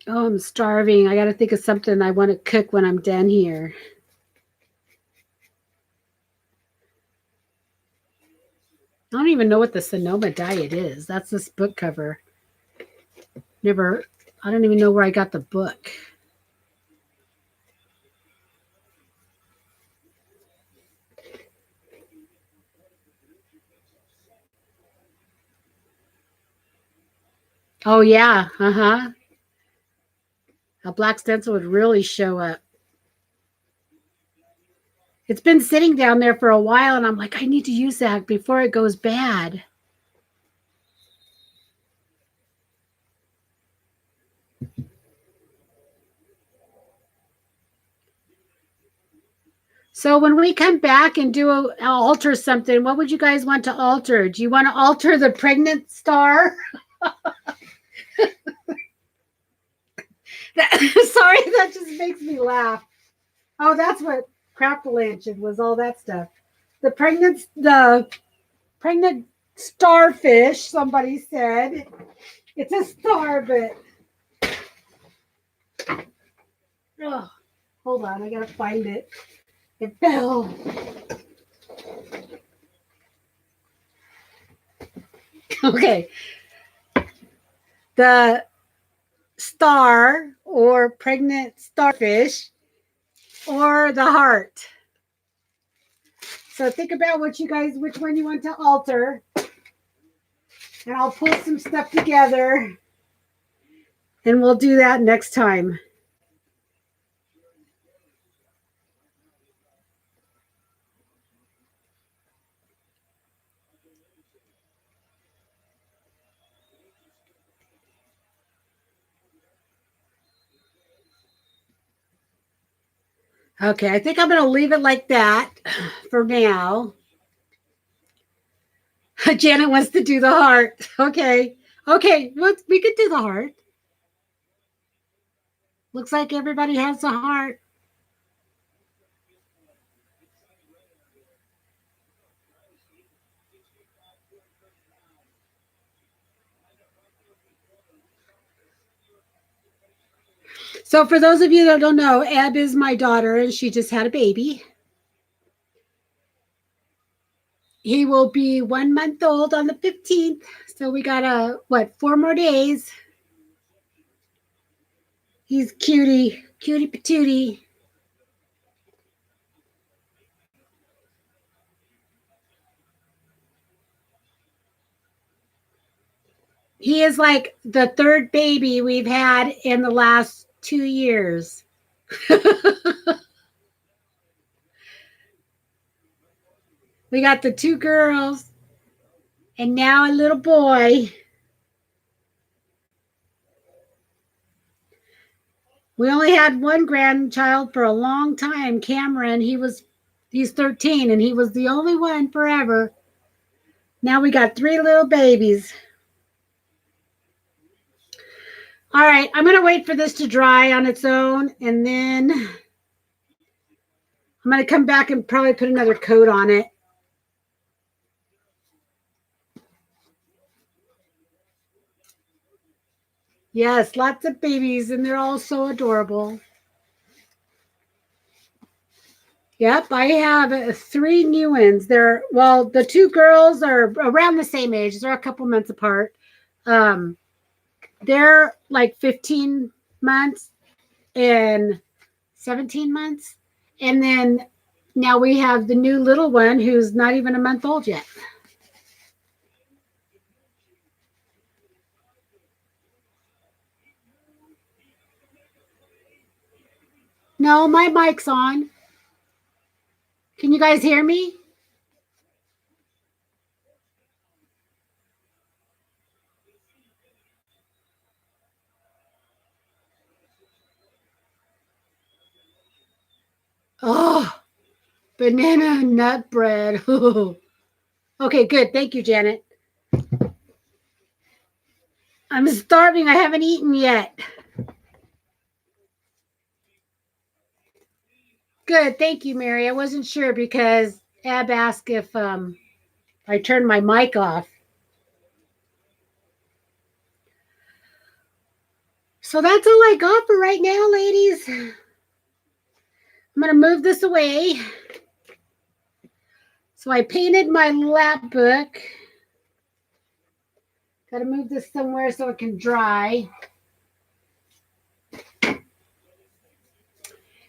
Oh, I'm starving. I got to think of something I want to cook when I'm done here. I don't even know what the Sonoma diet is. That's this book cover. I don't even know where I got the book. Oh, yeah. Uh-huh. A black stencil would really show up. It's been sitting down there for a while, and I'm like, I need to use that before it goes bad. So when we come back and alter something, what would you guys want to alter? Do you want to alter the pregnant star? Sorry, that just makes me laugh. Oh, that's what Crackle Lantern was, all that stuff. The pregnant starfish, somebody said. It's a star, but oh, hold on, I gotta find it. It fell. Okay. The star or pregnant starfish or the heart. So think about which one you want to alter. And I'll pull some stuff together and we'll do that next time. Okay, I think I'm going to leave it like that for now. Janet wants to do the heart. Okay. Okay, we could do the heart. Looks like everybody has a heart. So for those of you that don't know, Eb is my daughter and she just had a baby. He will be 1 month old on the 15th. So we got 4 more days. He's cutie patootie. He is like the third baby we've had in the last 2 years. We got the 2 girls and now a little boy. We only had one grandchild for a long time, Cameron. He's 13 and he was the only one forever. Now we got 3 little babies. All right, I'm going to wait for this to dry on its own and then I'm going to come back and probably put another coat on it. Yes, lots of babies and they're all so adorable. Yep, I have 3 new ones. The 2 girls are around the same age. They're a couple months apart. They're like 15 months and 17 months. And then now we have the new little one who's not even a month old yet. No, my mic's on. Can you guys hear me? Oh, banana nut bread. Okay, good. Thank you, Janet. I'm starving. I haven't eaten yet. Good. Thank you, Mary. I wasn't sure because Ab asked if I turned my mic off. So that's all I got for right now, ladies. I'm going to move this away. So I painted my lap book. Got to move this somewhere so it can dry.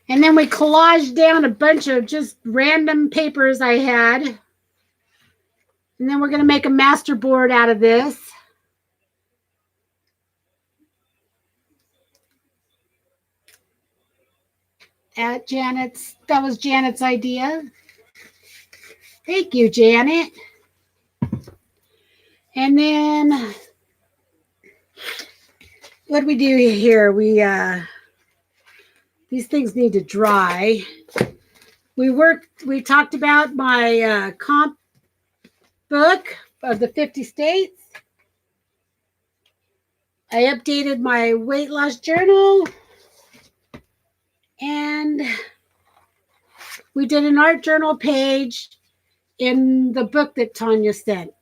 And then we collaged down a bunch of just random papers I had. And then we're going to make a master board out of this. That was Janet's idea. Thank you, Janet. And then what do we do here? These things need to dry. We talked about my comp book of the 50 states. I updated my weight loss journal. And we did an art journal page in the book that Tanya sent.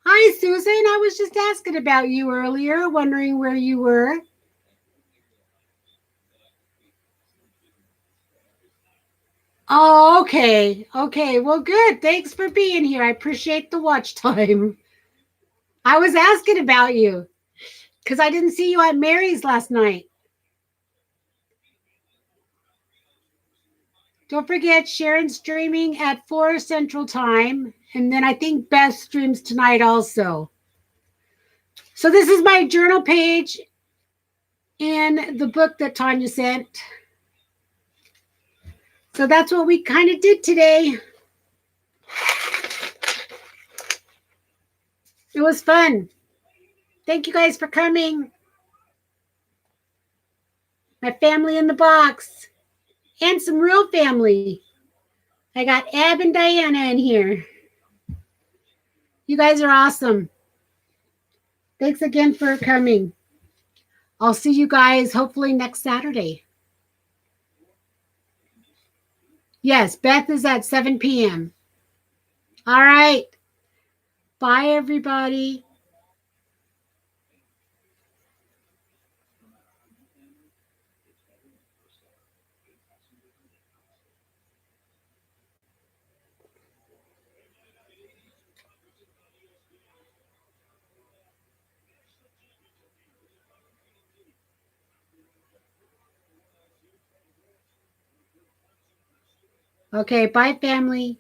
Hi, Susan. I was just asking about you earlier, wondering where you were. Oh, okay. Okay. Well, good. Thanks for being here. I appreciate the watch time. I was asking about you because I didn't see you at Mary's last night. Don't forget, Sharon's streaming at 4 Central Time. And then I think Beth streams tonight also. So this is my journal page in the book that Tanya sent. So that's what we kind of did today. It was fun. Thank you guys for coming. My family in the box. And some real family. I got Ab and Diana in here. You guys are awesome. Thanks again for coming. I'll see you guys hopefully next Saturday. Yes, Beth is at 7 p.m. All right. Bye, everybody. Okay, bye, family.